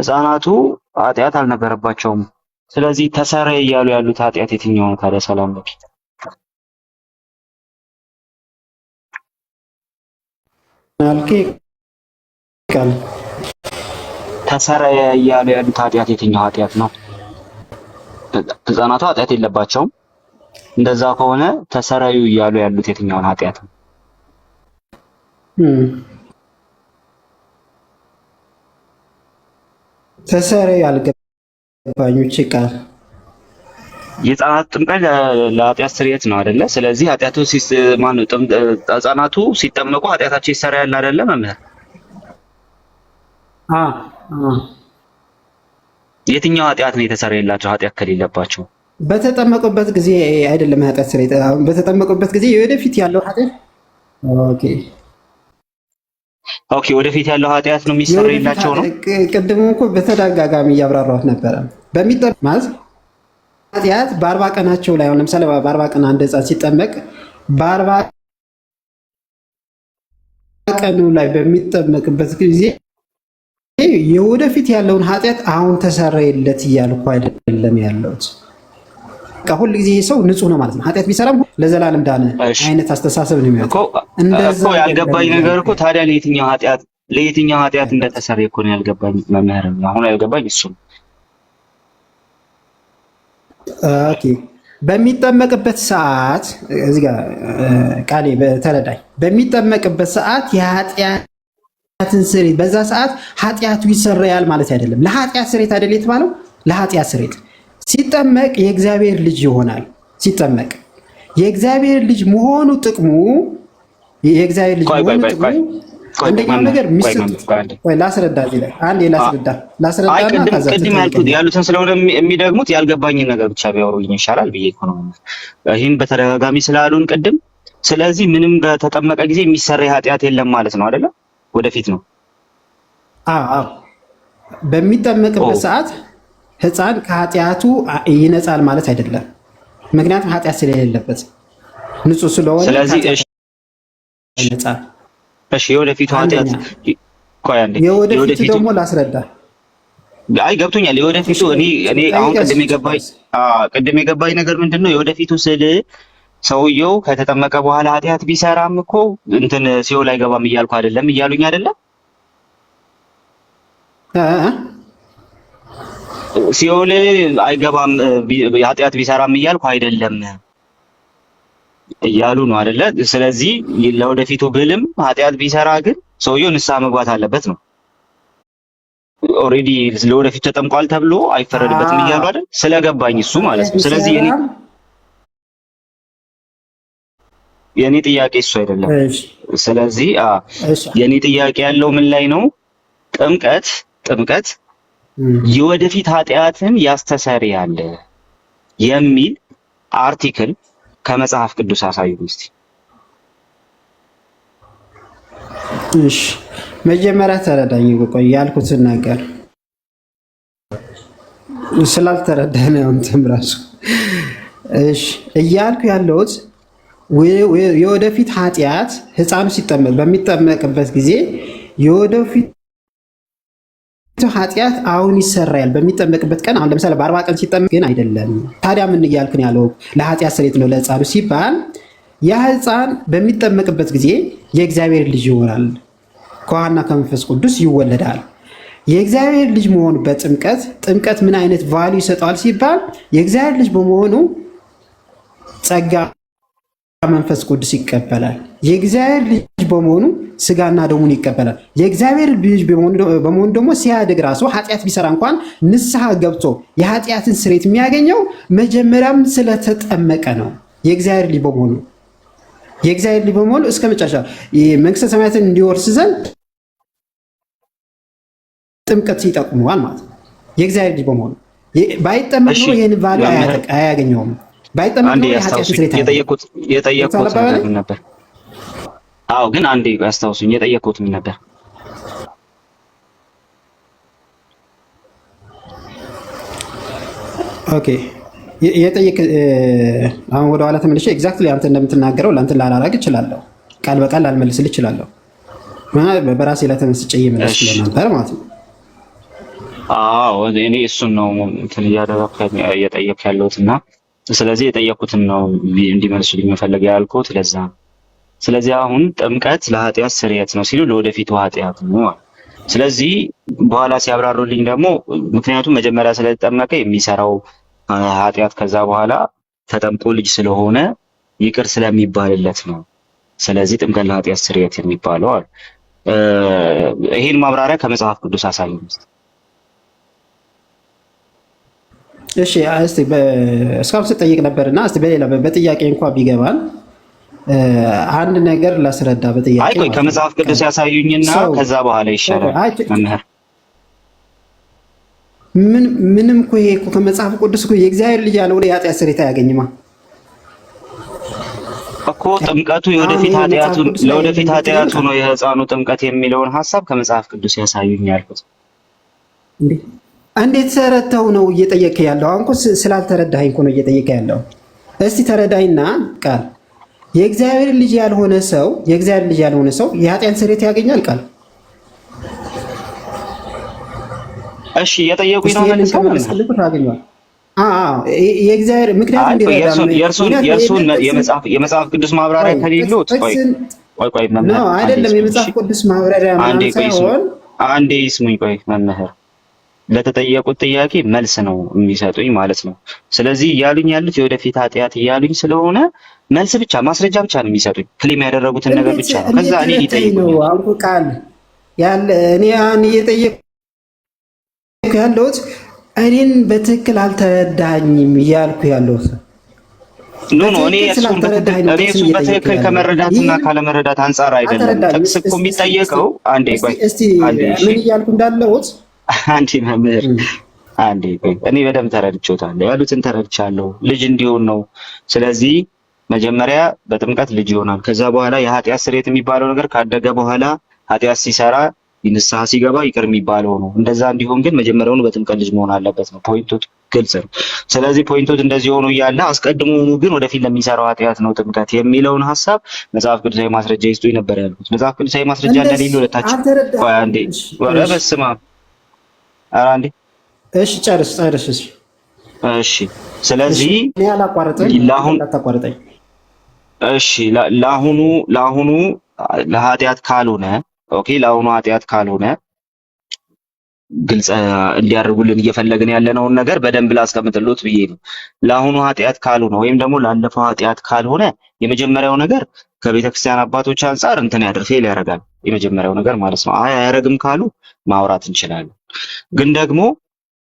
ሕፃናቱ ኃጢአት አልነበረባቸውም። ስለዚህ ተሰረየ እያሉ ያሉት ኃጢአት የትኛው ነው ታዲያ? ሰላም ለኪ አልከ ቃል ተሰረየ እያሉ ያሉት ኃጢአት የትኛው ኃጢአት ነው? ሕፃናቱ ኃጢአት የለባቸውም። እንደዛ ከሆነ ተሰረዩ እያሉ ያሉት የትኛውን ኃጢአት ነው? ተሰረዩ አልገባኞች ቃል የሕፃናት ጥምቀት ለኃጢአት ስርየት ነው አይደለ? ስለዚህ ኃጢአቱ ማነው ሕፃናቱ ሲጠመቁ ኃጢአታቸው ይሰረያል አይደለ መምህር? የትኛው ኃጢአት ነው የተሰረየላቸው ኃጢአት ከሌለባቸው? በተጠመቁበት ጊዜ አይደለም ኃጢአት ስርየት። በተጠመቁበት ጊዜ ወደፊት ያለው ኃጢአት ኦኬ፣ ወደፊት ያለው ኃጢአት ነው የሚሰረየላቸው ነው። ቅድም እኮ በተደጋጋሚ እያብራራሁት ነበረ። ማለት ኃጢአት በ40 ቀናቸው ላይ አሁን ለምሳሌ በ40 ቀን አንድ ሕፃን ሲጠመቅ በ40 ቀኑ ላይ በሚጠመቅበት ጊዜ የወደፊት ያለውን ኃጢአት አሁን ተሰረየለት እያልኩ አይደለም ያለሁት። በቃ ሁል ጊዜ ሰው ንጹህ ነው ማለት ነው። ኃጢአት ቢሰራም ለዘላለም ዳነ አይነት አስተሳሰብ ነው የሚያውቀው። እንደዛ ያልገባኝ ነገር እኮ ታዲያ ለየትኛው ኃጢአት እንደተሰረየ እኮ ነው ያልገባኝ መምህር። አሁን ያልገባኝ እሱ ነው። ኦኬ፣ በሚጠመቅበት ሰዓት እዚህ ጋር ቃሌ በተረዳኝ በሚጠመቅበት ሰዓት የኃጢአትን ስርየት በዛ ሰዓት ኃጢአቱ ይሰረያል ማለት አይደለም። ለኃጢአት ስርየት አይደል የተባለው? ለኃጢአት ስርየት ሲጠመቅ የእግዚአብሔር ልጅ ይሆናል። ሲጠመቅ የእግዚአብሔር ልጅ መሆኑ ጥቅሙ የእግዚአብሔር ልጅ መሆኑ ጥቅሙ አንደኛው ነገር ላስረዳ እዚህ ላይ አንዴ ላስረዳና ቅድም ያሉትን ስለሆነ የሚደግሙት ያልገባኝን ነገር ብቻ ቢያወሩኝ ይሻላል ብዬ እኮ ነው። ይህን በተደጋጋሚ ስላሉን ቅድም። ስለዚህ ምንም በተጠመቀ ጊዜ የሚሰራ ኃጢአት የለም ማለት ነው አይደለ? ወደፊት ነው። አዎ፣ በሚጠመቅበት ሰዓት ሕፃን ከኃጢአቱ ይነጻል ማለት አይደለም። ምክንያቱም ኃጢአት ስለሌለበት ንጹህ ስለሆነ ስለዚህ ይነጻል። እሺ፣ የወደፊቱ ኃጢአት የወደፊቱ ደግሞ ላስረዳ። አይ ገብቶኛል። የወደፊቱ እኔ አሁን ቅድም የገባኝ ነገር ምንድነው? የወደፊቱ ስል ሰውየው ከተጠመቀ በኋላ ኃጢአት ቢሰራም እኮ እንትን ሲኦል አይገባም እያልኩ አይደለም እያሉኝ አይደለም? ሲኦል አይገባም ኃጢአት ቢሰራም እያልኩ አይደለም እያሉ ነው አይደለ? ስለዚህ ለወደፊቱ ብልም ኃጢአት ቢሰራ ግን ሰውየው ንስሐ መግባት አለበት ነው። ኦልሬዲ ለወደፊቱ ተጠምቋል ተብሎ አይፈረድበትም እያሉ አይደል? ስለገባኝ እሱ ማለት ነው። ስለዚህ የኔ ጥያቄ እሱ አይደለም። ስለዚህ የኔ ጥያቄ ያለው ምን ላይ ነው? ጥምቀት የወደፊት ኃጢአትን ያስተሰርያል የሚል አርቲክል ከመጽሐፍ ቅዱስ አሳዩኝ እስቲ። እሺ፣ መጀመሪያ ተረዳኝ። ቆይ ያልኩትን ነገር ስላልተረዳህ ነው እንትን ራሱ። እሺ፣ እያልኩ ያለሁት የወደፊት ኃጢአት ሕፃኑ በሚጠመቅበት ጊዜ የወደፊት ኃጢአት አሁን ይሰራያል በሚጠመቅበት ቀን። አሁን ለምሳሌ በ40 ቀን ሲጠመቅ ግን አይደለም። ታዲያ ምን እያልክ ነው ያለው? ለኃጢአት ስርየት ነው ለሕፃኑ ሲባል ያ ሕፃን በሚጠመቅበት ጊዜ የእግዚአብሔር ልጅ ይሆናል፣ ከውሃና ከመንፈስ ቅዱስ ይወለዳል። የእግዚአብሔር ልጅ መሆኑ ጥምቀት ምን አይነት ቫልዩ ይሰጠዋል ሲባል የእግዚአብሔር ልጅ በመሆኑ ጸጋ መንፈስ ቅዱስ ይቀበላል። የእግዚአብሔር ልጅ በመሆኑ ስጋና ደሙን ይቀበላል። የእግዚአብሔር ልጅ በመሆኑ ደግሞ ሲያድግ ራሱ ኃጢአት ቢሰራ እንኳን ንስሐ ገብቶ የኃጢአትን ስርየት የሚያገኘው መጀመሪያም ስለተጠመቀ ነው። የእግዚአብሔር ልጅ በመሆኑ እስከ መጨረሻ መንግስተ ሰማያትን እንዲወርስ ዘንድ ጥምቀት ይጠቅመዋል ማለት ነው። የእግዚአብሔር ልጅ በመሆኑ ባይጠመቅ ነው ይህን ቫልዩ አያገኘውም። ባይጠመቅ ነው የኃጢአት ስርየት የጠየቁት ምን ነበር? አዎ፣ ግን አንዴ አስታውሱኝ። የጠየቁት ምን ነበር? ኦኬ፣ የጠየቅ አሁን ወደ ኋላ ተመልሼ ኤግዛክትሊ አንተ እንደምትናገረው ለአንተ ላላረግ እችላለሁ። ቃል በቃል ላልመልስልህ እችላለሁ። በራሴ ላይ ተመስጬ እየመለስኩ ነበር ማለት ነው። አዎ እኔ እሱን ነው እንትን እየጠየኩ ያለሁት እና ስለዚህ የጠየኩትን ነው እንዲመልሱልኝ መፈለግ ያልኩት ለዛ ነው። ስለዚህ አሁን ጥምቀት ለኃጢአት ስርየት ነው ሲሉ ለወደፊቱ ኃጢአት ነው። ስለዚህ በኋላ ሲያብራሩልኝ ደግሞ ምክንያቱም መጀመሪያ ስለተጠመቀ የሚሰራው ኃጢአት ከዛ በኋላ ተጠምቆ ልጅ ስለሆነ ይቅር ስለሚባልለት ነው። ስለዚህ ጥምቀት ለኃጢአት ስርየት የሚባለው አለ። ይሄን ማብራሪያ ከመጽሐፍ ቅዱስ አሳየኝ። እሺ እስቲ እስካሁን ስጠይቅ ነበርና እስቲ በሌላ በጥያቄ እንኳን ቢገባን አንድ ነገር ላስረዳ። በጥያቄ አይ ቆይ ከመጽሐፍ ቅዱስ ያሳዩኝና ከዛ በኋላ ይሻላል መምህር። ምንም እኮ ይሄ እኮ ከመጽሐፍ ቅዱስ እኮ የእግዚአብሔር ልጅ ያለው የኃጢአት ስርየት አያገኝማ እኮ ጥምቀቱ የወደፊት ኃጢአቱን ለወደፊት ኃጢአቱ ነው የሕፃኑ ጥምቀት የሚለውን ሐሳብ ከመጽሐፍ ቅዱስ ያሳዩኝ ያልኩት። እንዴት ተረድተው ነው እየጠየቀ ያለው? አሁን እኮ ስላልተረዳኸኝ እኮ ነው እየጠየቀ ያለው። እስቲ ተረዳይና ቃል የእግዚአብሔር ልጅ ያልሆነ ሰው የኃጢአት ስርየት ያገኛል ቃል? እሺ የጠየቁኝ ነው መልስ ታገኛል። የእግዚአብሔር ምክንያት የእርሱን የመጽሐፍ ቅዱስ ማብራሪያ ከሌሎት ቆይ መምህር አይደለም የመጽሐፍ ቅዱስ ማብራሪያ ሳይሆን አንዴ ይስሙኝ። ቆይ መምህር ለተጠየቁት ጥያቄ መልስ ነው የሚሰጡኝ ማለት ነው። ስለዚህ እያሉኝ ያሉት የወደፊት ኃጢአት እያሉኝ ስለሆነ መልስ ብቻ ማስረጃ ብቻ ነው የሚሰጡኝ። ክሊም ያደረጉትን ነገር ብቻ ነው። ከዛ እኔ ሊጠይቁኝ አሁን ቃል ያለ እኔ አሁን እየጠየቁ ያለሁት እኔን በትክክል አልተረዳኝም እያልኩ ያለሁት እኔ እሱን በትክክል ከመረዳትና ካለመረዳት አንጻር አይደለም። ጥቅስ እኮ የሚጠየቀው አንዴ ቆይ ምን እያልኩ እንዳለሁት አንዴ መምህር አንዴ ቆይ እኔ በደንብ ተረድቼዋለሁ። ያሉትን ተረድቻለሁ። ልጅ እንዲሆን ነው። ስለዚህ መጀመሪያ በጥምቀት ልጅ ይሆናል። ከዛ በኋላ የኃጢአት ስርየት የሚባለው ነገር ካደገ በኋላ ኃጢአት ሲሰራ ንስሐ ሲገባ ይቅር የሚባለው ነው። እንደዛ እንዲሆን ግን መጀመሪያውኑ በጥምቀት ልጅ መሆን አለበት ነው። ፖይንቶት ግልጽ ነው። ስለዚህ ፖይንቶት እንደዚህ ሆኖ እያለ አስቀድሞውኑ ግን ወደፊት ለሚሰራው ኃጢአት ነው ጥምቀት የሚለውን ሐሳብ መጽሐፍ ቅዱሳዊ ማስረጃ ይስጡ ነበር ያልኩት። መጽሐፍ ቅዱሳዊ ማስረጃ እንደሌለ ሁለታችን ቆይ አንዴ ወረ በስማ ኧረ አንዴ እሺ ጨርስ። እሺ ስለዚህ ለአሁኑ ለኃጢአት ካልሆነ ኦኬ ለአሁኑ ኃጢአት ካልሆነ ግልጽ እንዲያደርጉልን እየፈለግን ያለነውን ነገር በደንብ ላስቀምጥልዎት ብዬ ነው። ለአሁኑ ኃጢአት ካልሆነ ወይም ደግሞ ላለፈው ኃጢአት ካልሆነ የመጀመሪያው ነገር ከቤተክርስቲያን አባቶች አንጻር እንትን ፌል ያደርጋል። የመጀመሪያው ነገር ማለት ነው። አይ አያደርግም ካሉ ማውራት እንችላለን። ግን ደግሞ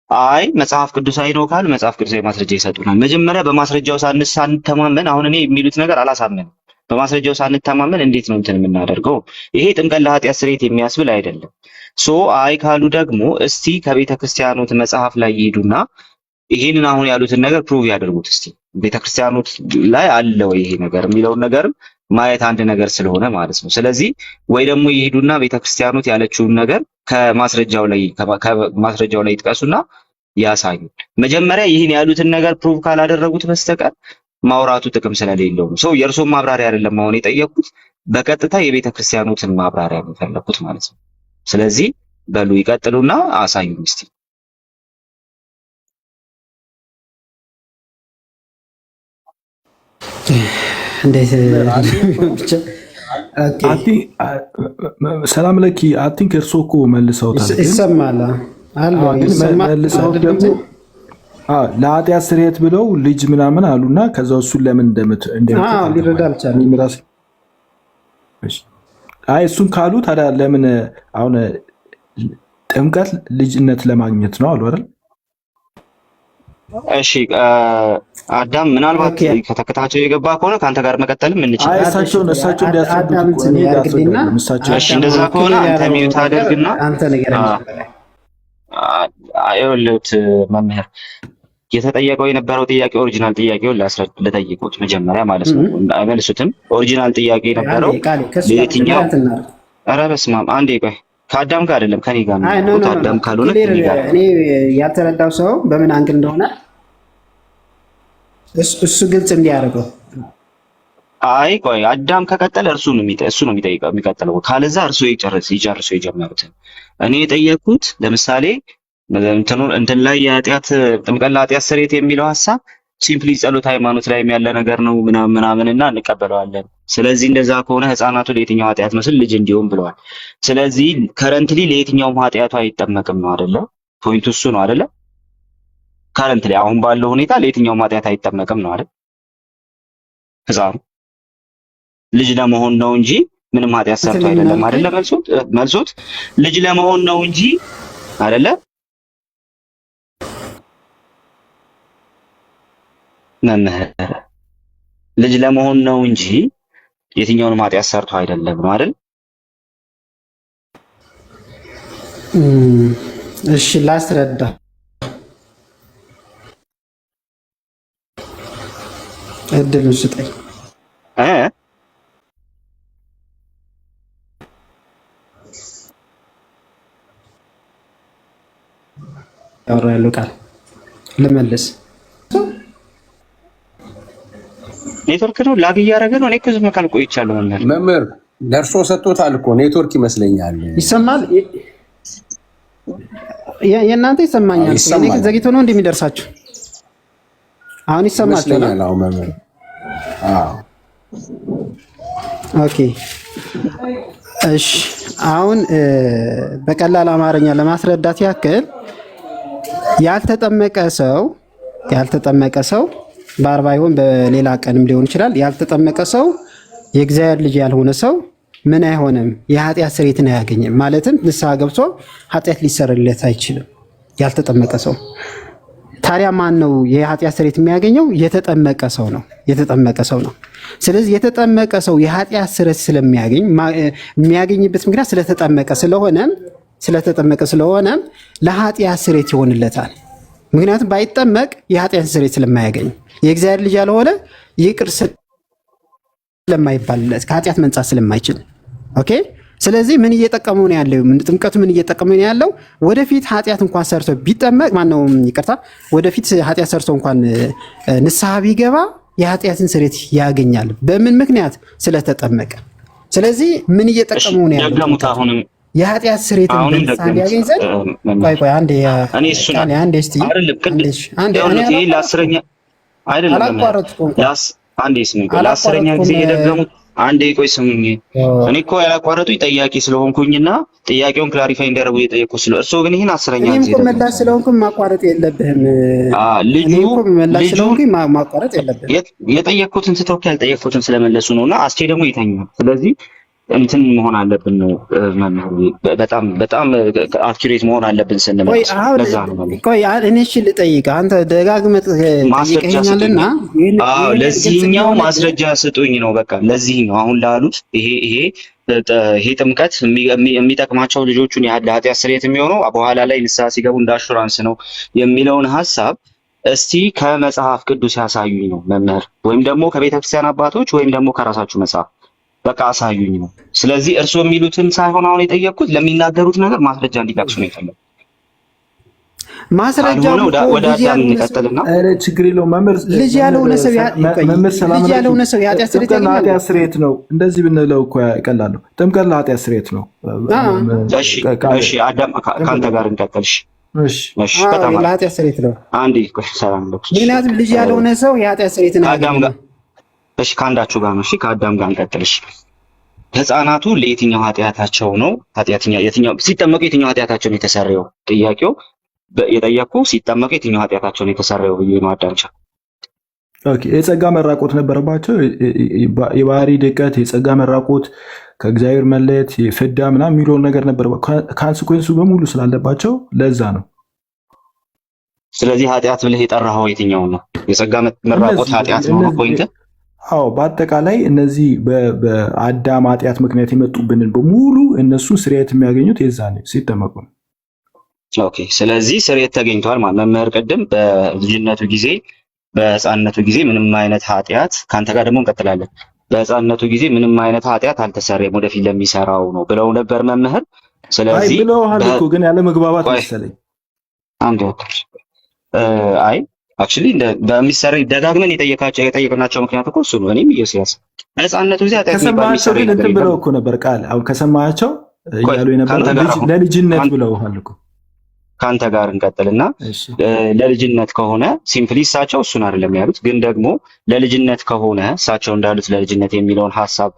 አይ መጽሐፍ ቅዱሳዊ ነው ካሉ መጽሐፍ ቅዱሳዊ ማስረጃ ይሰጡናል። መጀመሪያ በማስረጃው ሳንተማመን አሁን እኔ የሚሉት ነገር አላሳመንም። በማስረጃው ሳንተማመን እንዴት ነው እንትን የምናደርገው? ይሄ ጥምቀት ለኃጢአት ስርየት የሚያስብል አይደለም። አይ ካሉ ደግሞ እስቲ ከቤተ ክርስቲያኖት መጽሐፍ ላይ ይሄዱና ይሄንን አሁን ያሉትን ነገር ፕሩቭ ያደርጉት። እስቲ ቤተ ክርስቲያኖት ላይ አለ ወይ ይሄ ነገር የሚለውን ነገር ማየት አንድ ነገር ስለሆነ ማለት ነው። ስለዚህ ወይ ደግሞ ይሄዱና ቤተ ክርስቲያኖት ያለችውን ነገር ከማስረጃው ላይ ይጥቀሱና ያሳዩ። መጀመሪያ ይህን ያሉትን ነገር ፕሩቭ ካላደረጉት በስተቀር ማውራቱ ጥቅም ስለሌለው ነው። የእርሶን ማብራሪያ አይደለም አሁን የጠየቁት፣ በቀጥታ የቤተ ክርስቲያኖትን ማብራሪያ ነው የፈለኩት ማለት ነው። ስለዚህ በሉ ይቀጥሉና አሳዩኝ እስቲ። እንዴት ሰላም ለኪ አይ ቲንክ እርሶ እኮ መልሰውታል። ይሰማል አለ መልሰው ደግሞ ለኃጢአት ስርየት ብለው ልጅ ምናምን አሉና ከዛ እሱን ለምን ሊረዳ አልቻለም። አይ እሱን ካሉ ታዲያ ለምን አሁን ጥምቀት ልጅነት ለማግኘት ነው አሉ አይደል? እሺ አዳም ምናልባት ከተከታተለው የገባ ከሆነ ከአንተ ጋር መቀጠልም እንችላለን። እሳቸው እንዲያስረዱት እሺ እንደዛ ከሆነ አንተ ሚዩት አድርግና አንተ ንገረኝ። አይወሉት መምህር የተጠየቀው የነበረው ጥያቄ ኦሪጂናል ጥያቄውን ለጠይቁት መጀመሪያ ማለት ነው። አይመልሱትም። ኦሪጂናል ጥያቄ የነበረው ለየትኛው? ኧረ በስመ አብ አንዴ ቆይ ከአዳም ጋር አይደለም ከኔ ጋር ነው። ከአዳም ካልሆነ ከኔ ጋር እኔ ያልተረዳው ሰው በምን አንግል እንደሆነ እሱ ግልጽ እንዲያደርገው። አይ ቆይ አዳም ከቀጠለ እሱ ነው የሚጠይቀው የሚቀጥለው። ካለዛ እርሱ ይጨርሱ የጀመሩትን። እኔ የጠየቅኩት ለምሳሌ እንትን ላይ የኃጢአት ጥምቀት ለኃጢአት ስርየት የሚለው ሐሳብ ሲምፕሊ ጸሎት ሃይማኖት ላይ ያለ ነገር ነው ምናምንና እንቀበለዋለን። ስለዚህ እንደዛ ከሆነ ህፃናቱ ለየትኛው ኃጢአት መስል ልጅ እንዲሁም ብለዋል። ስለዚህ ከረንትሊ ለየትኛውም ኃጢአቱ አይጠመቅም ነው አይደለ? ፖይንቱ እሱ ነው አይደለ? ከረንትሊ አሁን ባለው ሁኔታ ለየትኛውም ኃጢአት አይጠመቅም ነው አይደል? ህፃኑ ልጅ ለመሆን ነው እንጂ ምንም ኃጢአት ሰርቶ አይደለም አይደለ? መልሶት ልጅ ለመሆን ነው እንጂ አይደለ? መምህር ልጅ ለመሆን ነው እንጂ የትኛውንም ኃጢአት ሰርቶ አይደለም ነው አይደል? እሺ ላስረዳ። እድሉን ስጠኝ። ያወራ ያለው ቃል ልመልስ። ኔትወርክ ነው ላግ እያደረገ ነው። እኔ እኮ ዝም ካል ቆይቻለሁ። መምህር ደርሶ ሰጥቶታል እኮ ኔትወርክ ይመስለኛል። ይሰማል? የእናንተ ይሰማኛል። እኔ ዘግይቶ ነው እንደሚደርሳችሁ። አሁን ይሰማችኋል? አዎ መምህር። አዎ ኦኬ። እሺ አሁን በቀላል አማርኛ ለማስረዳት ያክል ያልተጠመቀ ሰው በአርባ ይሁን በሌላ ቀንም ሊሆን ይችላል። ያልተጠመቀ ሰው የእግዚአብሔር ልጅ ያልሆነ ሰው ምን አይሆንም? የኃጢአት ስርየትን አያገኝም። ማለትም ንስሐ ገብቶ ኃጢአት ሊሰረይለት አይችልም ያልተጠመቀ ሰው። ታዲያ ማን ነው የኃጢአት ስርየት የሚያገኘው? የተጠመቀ ሰው ነው። ስለዚህ የተጠመቀ ሰው የኃጢአት ስርየት ስለሚያገኝ የሚያገኝበት ምክንያት ስለተጠመቀ ስለሆነ ለኃጢአት ስርየት ይሆንለታል። ምክንያቱም ባይጠመቅ የኃጢአት ስርየት ስለማያገኝ የእግዚአብሔር ልጅ ያልሆነ ይቅር ስለማይባልለት ከኃጢአት መንጻት ስለማይችል። ኦኬ። ስለዚህ ምን እየጠቀመው ነው ያለው? ጥምቀቱ ምን እየጠቀመው ነው ያለው? ወደፊት ኃጢአት እንኳን ሰርቶ ቢጠመቅ ወደፊት ኃጢአት ሰርቶ እንኳን ንስሐ ቢገባ የኃጢአትን ስርየት ያገኛል። በምን ምክንያት? ስለተጠመቀ። ስለዚህ ምን እየጠቀመው ነው ያለው? የኃጢአት ስርየትን እንዲያገኝ ዘንድ ቆይ አንዴ ለአስረኛ ጊዜ የደገሙት። አንዴ ቆይ ስሙኝ። እኔ እኮ ያላቋረጡኝ ጠያቂ ስለሆንኩኝና ጥያቄውን ክላሪፋይ እንዲያደርጉ እየጠየቁ እርሶ ግን ይህን አስረኛ ጊዜ መላሽ ስለሆንኩ ማቋረጥ የለብህም። ማቋረጥ የለብህም። የጠየቅኩትን ስትወክ ያልጠየቅኩትን ስለመለሱ ነውና አስቼ ደግሞ ይተኛል። ስለዚህ እንትን መሆን አለብን ነው በጣም አኪዩሬት መሆን አለብን ስንመለስ። ለዛ ነው ቆይ እኔ እሺ ልጠይቅ። አንተ ደጋግመህ ጠይቀኸኛልና ለዚህኛው ማስረጃ ስጡኝ ነው በቃ። ለዚህኛው አሁን ላሉት ይሄ ጥምቀት የሚጠቅማቸው ልጆቹን ለኃጢአት ስርየት የሚሆነው በኋላ ላይ ንስሐ ሲገቡ እንደ አሹራንስ ነው የሚለውን ሐሳብ እስቲ ከመጽሐፍ ቅዱስ ያሳዩኝ ነው መምህር፣ ወይም ደግሞ ከቤተክርስቲያን አባቶች ወይም ደግሞ ከራሳችሁ መጽሐፍ በቃ አሳዩኝ ነው። ስለዚህ እርሱ የሚሉትን ሳይሆን አሁን የጠየቅኩት ለሚናገሩት ነገር ማስረጃ እንዲጠቅሱ ነው የፈለጉት። ማስረጃው ወደ አዳም እንቀጥልና ችግር የለውም መምህር። ልጅ ያልሆነ ሰው የኃጢአት ስርየት ነው። እንደዚህ ብንለው እኮ ይቀላል። ጥምቀት ለኃጢአት ስርየት ነው። እሺ አዳም ከአንተ ጋር እንቀጥል። እሺ በጣም ለኃጢአት ስርየት ነው። አንዴ ሰላም ነው። ምክንያቱም ልጅ ያልሆነ ሰው የኃጢአት ስርየትን አዳም ጋር እሺ ከአንዳችሁ ጋር ነው። እሺ ከአዳም ጋር እንቀጥል። እሺ ህፃናቱ ለየትኛው ኃጢአታቸው ነው የትኛው ሲጠመቁ የትኛው ኃጢአታቸው ነው የተሰረየው? ጥያቄው የጠየቁ ሲጠመቁ የትኛው ኃጢአታቸው ነው የተሰረየው ብዬ ነው አዳምቻ። ኦኬ የጸጋ መራቆት ነበረባቸው። የባህሪ ድቀት፣ የጸጋ መራቆት፣ ከእግዚአብሔር መለየት፣ ፍዳ ምናምን የሚለውን ነገር ነበር። ካንስኮንሱ በሙሉ ስላለባቸው ለዛ ነው። ስለዚህ ኃጢአት ብለህ የጠራኸው የትኛው ነው? የጸጋ መራቆት ኃጢአት ነው ፖይንት? አዎ በአጠቃላይ እነዚህ በአዳም ኃጢአት ምክንያት የመጡብንን በሙሉ እነሱ ስርየት የሚያገኙት የዛኔ ሲጠመቁ ነው። ኦኬ ስለዚህ ስርየት ተገኝቷል ማለት መምህር ቅድም በልጅነቱ ጊዜ በህፃንነቱ ጊዜ ምንም አይነት ኃጢአት ከአንተ ጋር ደግሞ እንቀጥላለን። በህፃንነቱ ጊዜ ምንም አይነት ኃጢአት አልተሰረየም ወደፊት ለሚሰራው ነው ብለው ነበር መምህር። ስለዚህ ብለውሃል እኮ ግን ያለ መግባባት መሰለኝ። አንድ አይ አክቹሊ በሚሰረይ ደጋግመን የጠየቅናቸው ምክንያት እኮ እሱ ነው። እኔም ኢየሱስ ህፃንነቱ ጊዜ ኃጢአት ከሰማቸው ግን እንትን ብለው እኮ ነበር ቃል አሁን ከሰማቸው እያሉ የነበረው ለልጅነት ብለውሃል እኮ ከአንተ ጋር እንቀጥልና ለልጅነት ከሆነ ሲምፕሊ እሳቸው እሱን አይደለም ያሉት፣ ግን ደግሞ ለልጅነት ከሆነ እሳቸው እንዳሉት ለልጅነት የሚለውን ሐሳብ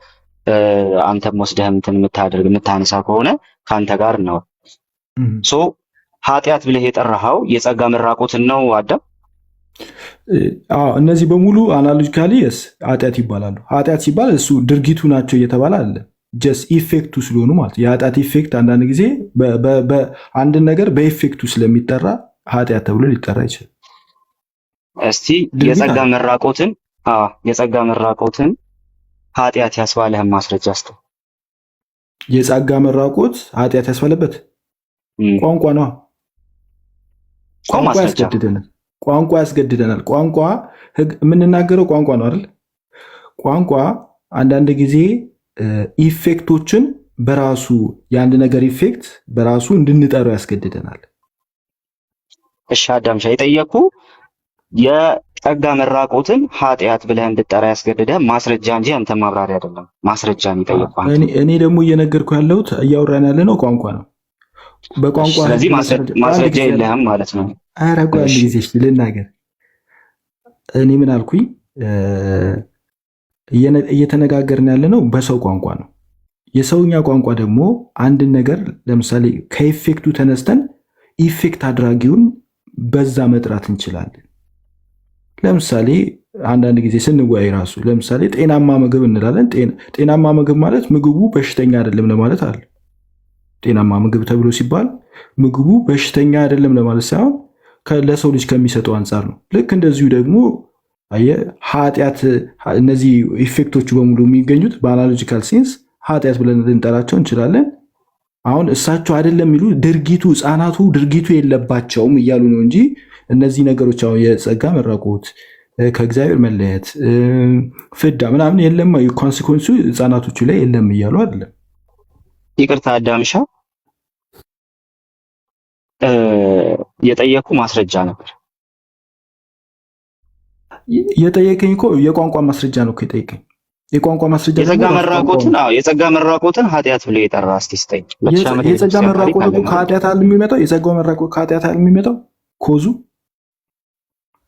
አንተም ወስደህ እንትን የምታነሳ ከሆነ ከአንተ ጋር ነው። ሶ ኃጢአት ብለህ የጠራኸው የጸጋ መራቆትን ነው አዳም? እነዚህ በሙሉ አናሎጂካሊ ኃጢአት ይባላሉ። ኃጢአት ሲባል እሱ ድርጊቱ ናቸው እየተባለ አለ ጀስት ኢፌክቱ ስለሆኑ ማለት የኃጢአት ኢፌክት አንዳንድ ጊዜ አንድን ነገር በኢፌክቱ ስለሚጠራ ኃጢአት ተብሎ ሊጠራ ይችላል። እስቲ የጸጋ መራቆትን ኃጢአት ያስባለህን ማስረጃ እስቲ። የጸጋ መራቆት ኃጢአት ያስባለበት ቋንቋ ነው። ቋንቋ ያስገድደናል። ቋንቋ የምንናገረው ቋንቋ ነው አይደል? ቋንቋ አንዳንድ ጊዜ ኢፌክቶችን በራሱ የአንድ ነገር ኢፌክት በራሱ እንድንጠራው ያስገድደናል። እሺ አዳምሻ የጠየኩ የጸጋ መራቆትን ኃጢአት ብለህ እንድጠራ ያስገድደ ማስረጃ እንጂ አንተ ማብራሪያ አይደለም። ማስረጃን ይጠየቁ። እኔ ደግሞ እየነገርኩ ያለሁት እያወራን ያለ ነው ቋንቋ ነው። በቋንቋ ስለዚህ ማስረጃ የለህም ማለት ነው። ኧረ ቆይ አንድ ጊዜ ልናገር። እኔ ምን አልኩኝ? እየተነጋገርን ያለ ነው በሰው ቋንቋ ነው። የሰውኛ ቋንቋ ደግሞ አንድን ነገር ለምሳሌ ከኢፌክቱ ተነስተን ኢፌክት አድራጊውን በዛ መጥራት እንችላለን። ለምሳሌ አንዳንድ ጊዜ ስንወያይ ራሱ ለምሳሌ ጤናማ ምግብ እንላለን። ጤናማ ምግብ ማለት ምግቡ በሽተኛ አይደለም ለማለት አለ። ጤናማ ምግብ ተብሎ ሲባል ምግቡ በሽተኛ አይደለም ለማለት ሳይሆን ለሰው ልጅ ከሚሰጠው አንጻር ነው። ልክ እንደዚሁ ደግሞ ኃጢአት፣ እነዚህ ኢፌክቶቹ በሙሉ የሚገኙት በአናሎጂካል ሴንስ ኃጢአት ብለን ልንጠራቸው እንችላለን። አሁን እሳቸው አይደለም የሚሉ ድርጊቱ ህፃናቱ ድርጊቱ የለባቸውም እያሉ ነው እንጂ እነዚህ ነገሮች አሁን የጸጋ መራቆት፣ ከእግዚአብሔር መለየት፣ ፍዳ ምናምን የለም ኮንሲኮንሱ ህፃናቶቹ ላይ የለም እያሉ አይደለም። ይቅርታ አዳምሻ የጠየኩ ማስረጃ ነበር። የጠየቀኝ እኮ የቋንቋ ማስረጃ ነው እኮ የጠየቀኝ። የቋንቋ ማስረጃ የጸጋ መራቆትን ኃጢአት ብሎ የጠራ እስቲ ስጠኝ። የጸጋ መራቆት እኮ ከኃጢአት አይደል የሚመጣው? የጸጋው መራቆት ከኃጢአት አይደል የሚመጣው? ኮዙ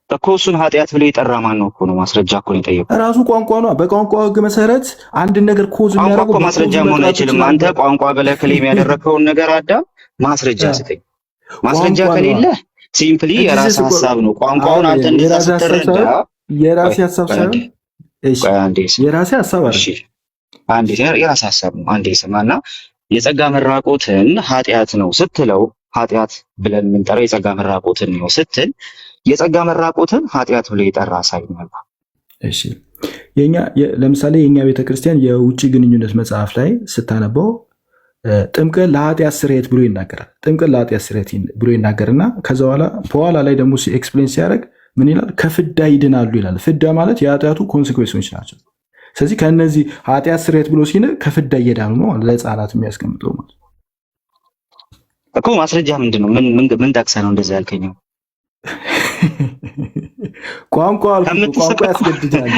እኮ እሱን ኃጢአት ብሎ የጠራ ማን ነው እኮ ነው ማስረጃ እኮ ነው የጠየቁ። ራሱ ቋንቋ ነው። በቋንቋ ህግ መሰረት አንድ ነገር ኮዝ የሚያደርገው ማስረጃ መሆን አይችልም። አንተ ቋንቋ ብለህ ክሌም ያደረግከውን ነገር አዳም ማስረጃ ስጠኝ። ማስረጃ ከሌለ ሲምፕሊ የራስ ሐሳብ ነው። ቋንቋውን አንተ እንደዛ ስትረዳ የራሴ ሐሳብ ሳይሆን የራሴ ሐሳብ አይደል? የራስ ሐሳብ ነው። አንዴ ስማና የጸጋ መራቆትን ኃጢአት ነው ስትለው ኃጢአት ብለን የምንጠራው የጸጋ መራቆትን ነው ስትል የጸጋ መራቆትን ኃጢአት ብሎ የጠራ አሳይኛል። እሺ ለምሳሌ የኛ ቤተክርስቲያን የውጭ ግንኙነት መጽሐፍ ላይ ስታነበው ጥምቀት ለኃጢአት ስርየት ብሎ ይናገራል። ጥምቀት ለኃጢአት ስርየት ብሎ ይናገርና ከዛ በኋላ ላይ ደግሞ ኤክስፕሌን ሲያደርግ ምን ይላል? ከፍዳ ይድናሉ ይላል። ፍዳ ማለት የኃጢአቱ ኮንሲኩዌንሶች ናቸው። ስለዚህ ከነዚህ ኃጢአት ስርየት ብሎ ሲል ከፍዳ እየዳኑ ነው ለህፃናት የሚያስቀምጠው ማለት እኮ። ማስረጃ ምንድን ነው? ምን ጠቅሰህ ነው እንደዛ ያልከኝ? ቋንቋ ያስገድዳል።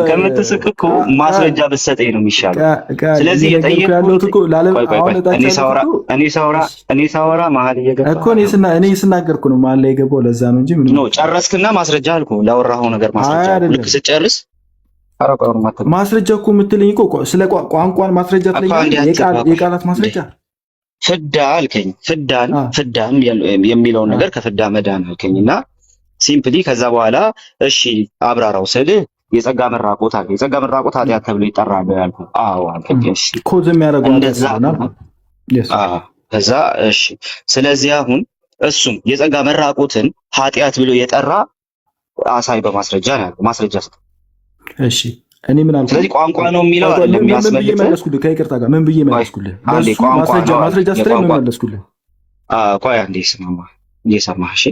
ከምትስቅ እኮ ማስረጃ ብትሰጠኝ ነው የሚሻለው። ስለዚህ እኔ ሳወራ መሀል እየገባ እኮ እኔ ስናገር እኮ ነው መሀል ላይ የገባው። ለዛ ነው እንጂ ምን ነው ጨረስክና ማስረጃ አልኩህ። ላወራኸው ነገር ማስረጃ ልክ ስጨርስ ማስረጃ እኮ የምትለኝ እኮ ስለ ቋንቋን ማስረጃ ትለኛለህ። የቃላት ማስረጃ ፍዳ አልከኝ። ፍዳን የሚለውን ነገር ከፍዳ መዳን አልከኝ እና ሲምፕሊ ከዛ በኋላ እሺ አብራራው ስልህ የጸጋ መራቆት አለ። የጸጋ መራቆት ኃጢአት ተብሎ ይጠራል ያልኩህ። አዎ አልከኝ። እሺ ኮዝ የሚያደርገው እንደዛ ከዛ እሺ። ስለዚህ አሁን እሱም የጸጋ መራቆትን ኃጢአት ብሎ የጠራ አሳይ በማስረጃ ነው ያልኩህ። ማስረጃ ስጥ። እሺ እኔ ምን አልኩኝ? ስለዚህ ቋንቋ ነው የሚለው አይደለም የሚያስመልጥ። ከይቅርታ ጋር ምን ብዬ መለስኩልህ? ማስረጃ ስጠኝ ምን መለስኩልህ? ቆይ አንዴ ስማማ እየሰማህ እሺ።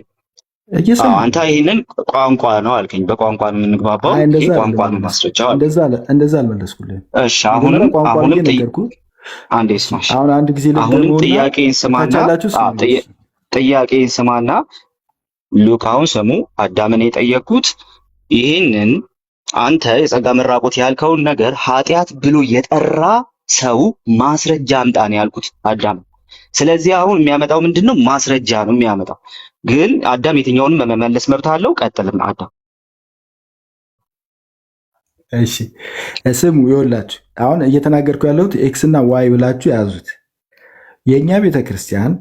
አንተ ይሄንን ቋንቋ ነው አልከኝ። በቋንቋ ነው የምንግባባው። ይሄ ቋንቋ ነው ማስረጃው። እንደዛ አልመለስኩልህ። እሺ አሁንም አንዴ ስማሽ። አንድ ጊዜ አሁንም ጥያቄን ስማና ሉቃውን ስሙ። አዳምን የጠየቅኩት ይሄንን አንተ የጸጋ መራቆት ያልከውን ነገር ኃጢአት ብሎ የጠራ ሰው ማስረጃ አምጣ ነው ያልኩት። አዳም ስለዚህ አሁን የሚያመጣው ምንድነው? ማስረጃ ነው የሚያመጣው። ግን አዳም የትኛውንም መመለስ መብት አለው። ቀጥልም አዳም። እሺ ስሙ፣ ይኸውላችሁ አሁን እየተናገርኩ ያለሁት ኤክስ እና ዋይ ብላችሁ ያዙት። የእኛ ቤተክርስቲያን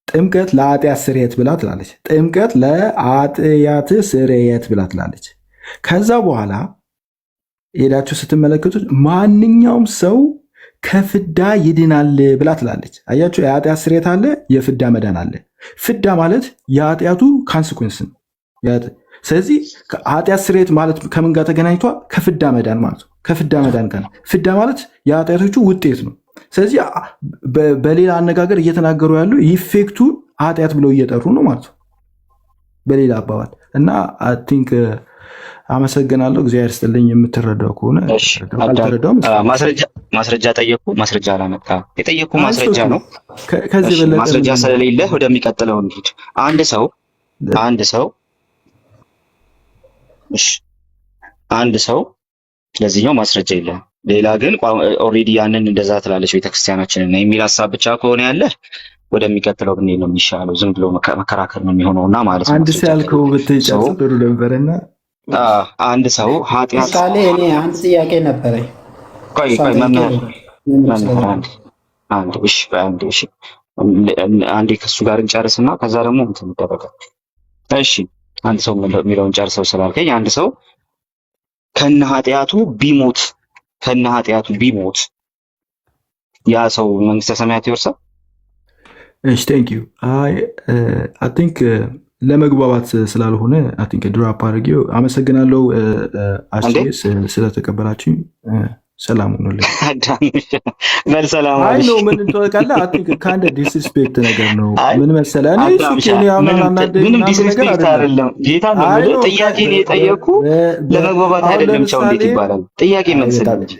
ጥምቀት ለኃጢአት ስርየት ብላ ትላለች። ጥምቀት ለኃጢአት ስርየት ብላ ትላለች። ከዛ በኋላ ሄዳችሁ ስትመለከቱት ማንኛውም ሰው ከፍዳ ይድናል ብላ ትላለች። አያችሁ፣ የኃጢአት ስርየት አለ፣ የፍዳ መዳን አለ። ፍዳ ማለት የኃጢአቱ ካንስኮንስ ነው። ስለዚህ ኃጢአት ስርየት ማለት ከምን ጋር ተገናኝቷል? ከፍዳ መዳን ማለት ነው። ከፍዳ መዳን ጋር ፍዳ ማለት የኃጢአቶቹ ውጤት ነው። ስለዚህ በሌላ አነጋገር እየተናገሩ ያለው ኢፌክቱን ኃጢአት ብለው እየጠሩ ነው ማለት ነው በሌላ አባባል። እና አይ ቲንክ አመሰግናለሁ። እግዚአብሔር ይስጥልኝ። የምትረዳው ከሆነ ማስረጃ ጠየቁ፣ ማስረጃ አላመጣ። የጠየቁ ማስረጃ ነው። ከዚህ በለጠ ማስረጃ ስለሌለ ወደሚቀጥለው እንሂድ። አንድ ሰው ለዚህኛው ማስረጃ የለም። ሌላ ግን ኦልሬዲ ያንን እንደዛ ትላለች ቤተክርስቲያናችንን የሚል ሀሳብ ብቻ ከሆነ ያለ ወደሚቀጥለው ብንሄድ ነው የሚሻለው። ዝም ብሎ መከራከር ነው የሚሆነውና ማለት ነው። አንድ ሰው ያልከው ብትጨርስ ጥሩ ነበርና አንድ ሰው ኃጢአት ካለ እኔ አንድ ጥያቄ ነበረኝ። ቆይ መምህር አንዴ ከሱ ጋር እንጨርስና ከዛ ደግሞ እንትን ይደረጋል። እሺ አንድ ሰው የሚለውን ጨርሰው ስላልከኝ አንድ ሰው ከነ ኃጢአቱ ቢሞት ያ ሰው መንግስተ ሰማያት ይወርሳል? እሺ ቴንክ ዩ። አይ ቲንክ ለመግባባት ስላልሆነ አይ ቲንክ ድሮፕ አድርጌው አመሰግናለሁ። ስለተቀበላችሁ ሰላም ሁኑልኝ። መልሰላም አይ ነው ምን ተወቃለ አይ ቲንክ ካንደ ዲስሪስፔክት ነገር ነው። ምን መሰለህ ምንም ዲስሪስፔክት አይደለም። ጌታ ነው ጥያቄ ነው የጠየቁ ለመግባባት አይደለም። ቻው እንዴት ይባላል? ጥያቄ መልስልኝ።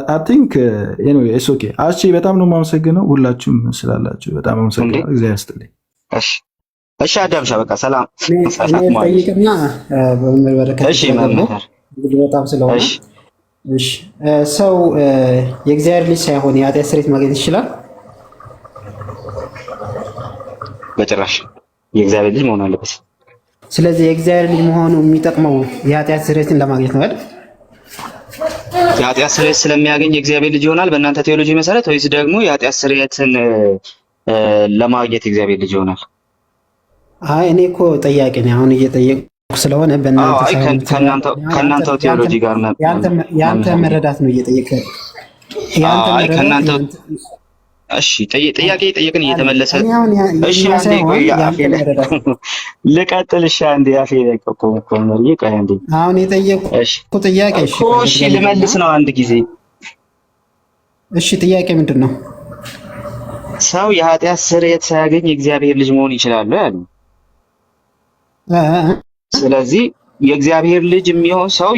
አይ ቲንክ ኤኒዌይ ኢትስ ኦኬ። አሺ በጣም ነው የማመሰግነው ሁላችሁም ስላላችሁ በጣም አመሰግናለሁ። እግዚአብሔር ይስጥልኝ። እሺ አዳምሻ በቃ ሰላም ጠይቅና በመበረከት እሺ መምህር በጣም ስለሆነ እሺ ሰው የእግዚአብሔር ልጅ ሳይሆን የኃጢአት ስርየት ማግኘት ይችላል? በጭራሽ የእግዚአብሔር ልጅ መሆን አለበት። ስለዚህ የእግዚአብሔር ልጅ መሆኑ የሚጠቅመው የኃጢአት ስርየትን ለማግኘት ነው አይደል? የኃጢአት ስርየት ስለሚያገኝ የእግዚአብሔር ልጅ ይሆናል በእናንተ ቴዎሎጂ መሰረት፣ ወይስ ደግሞ የኃጢአት ስርየትን ለማግኘት የእግዚአብሔር ልጅ ይሆናል? አይ እኔ እኮ ጠያቄ ነኝ አሁን እየጠየቁ ስለሆነ ከእናንተው ቴዎሎጂ ጋር ያንተ መረዳት ነው እየጠየቀ እሺ ጥያቄ ጠየቅን እየተመለሰ እሺ አንዴ ቆይ ልቀጥል። እሺ አንዴ ያፌ ቆይ አንዴ አሁን የጠየቁ ጥያቄ እሺ ልመልስ ነው አንድ ጊዜ። እሺ ጥያቄ ምንድን ነው? ሰው የኃጢአት ስርየት ሳያገኝ የእግዚአብሔር ልጅ መሆን ይችላል ያሉ። ስለዚህ የእግዚአብሔር ልጅ የሚሆን ሰው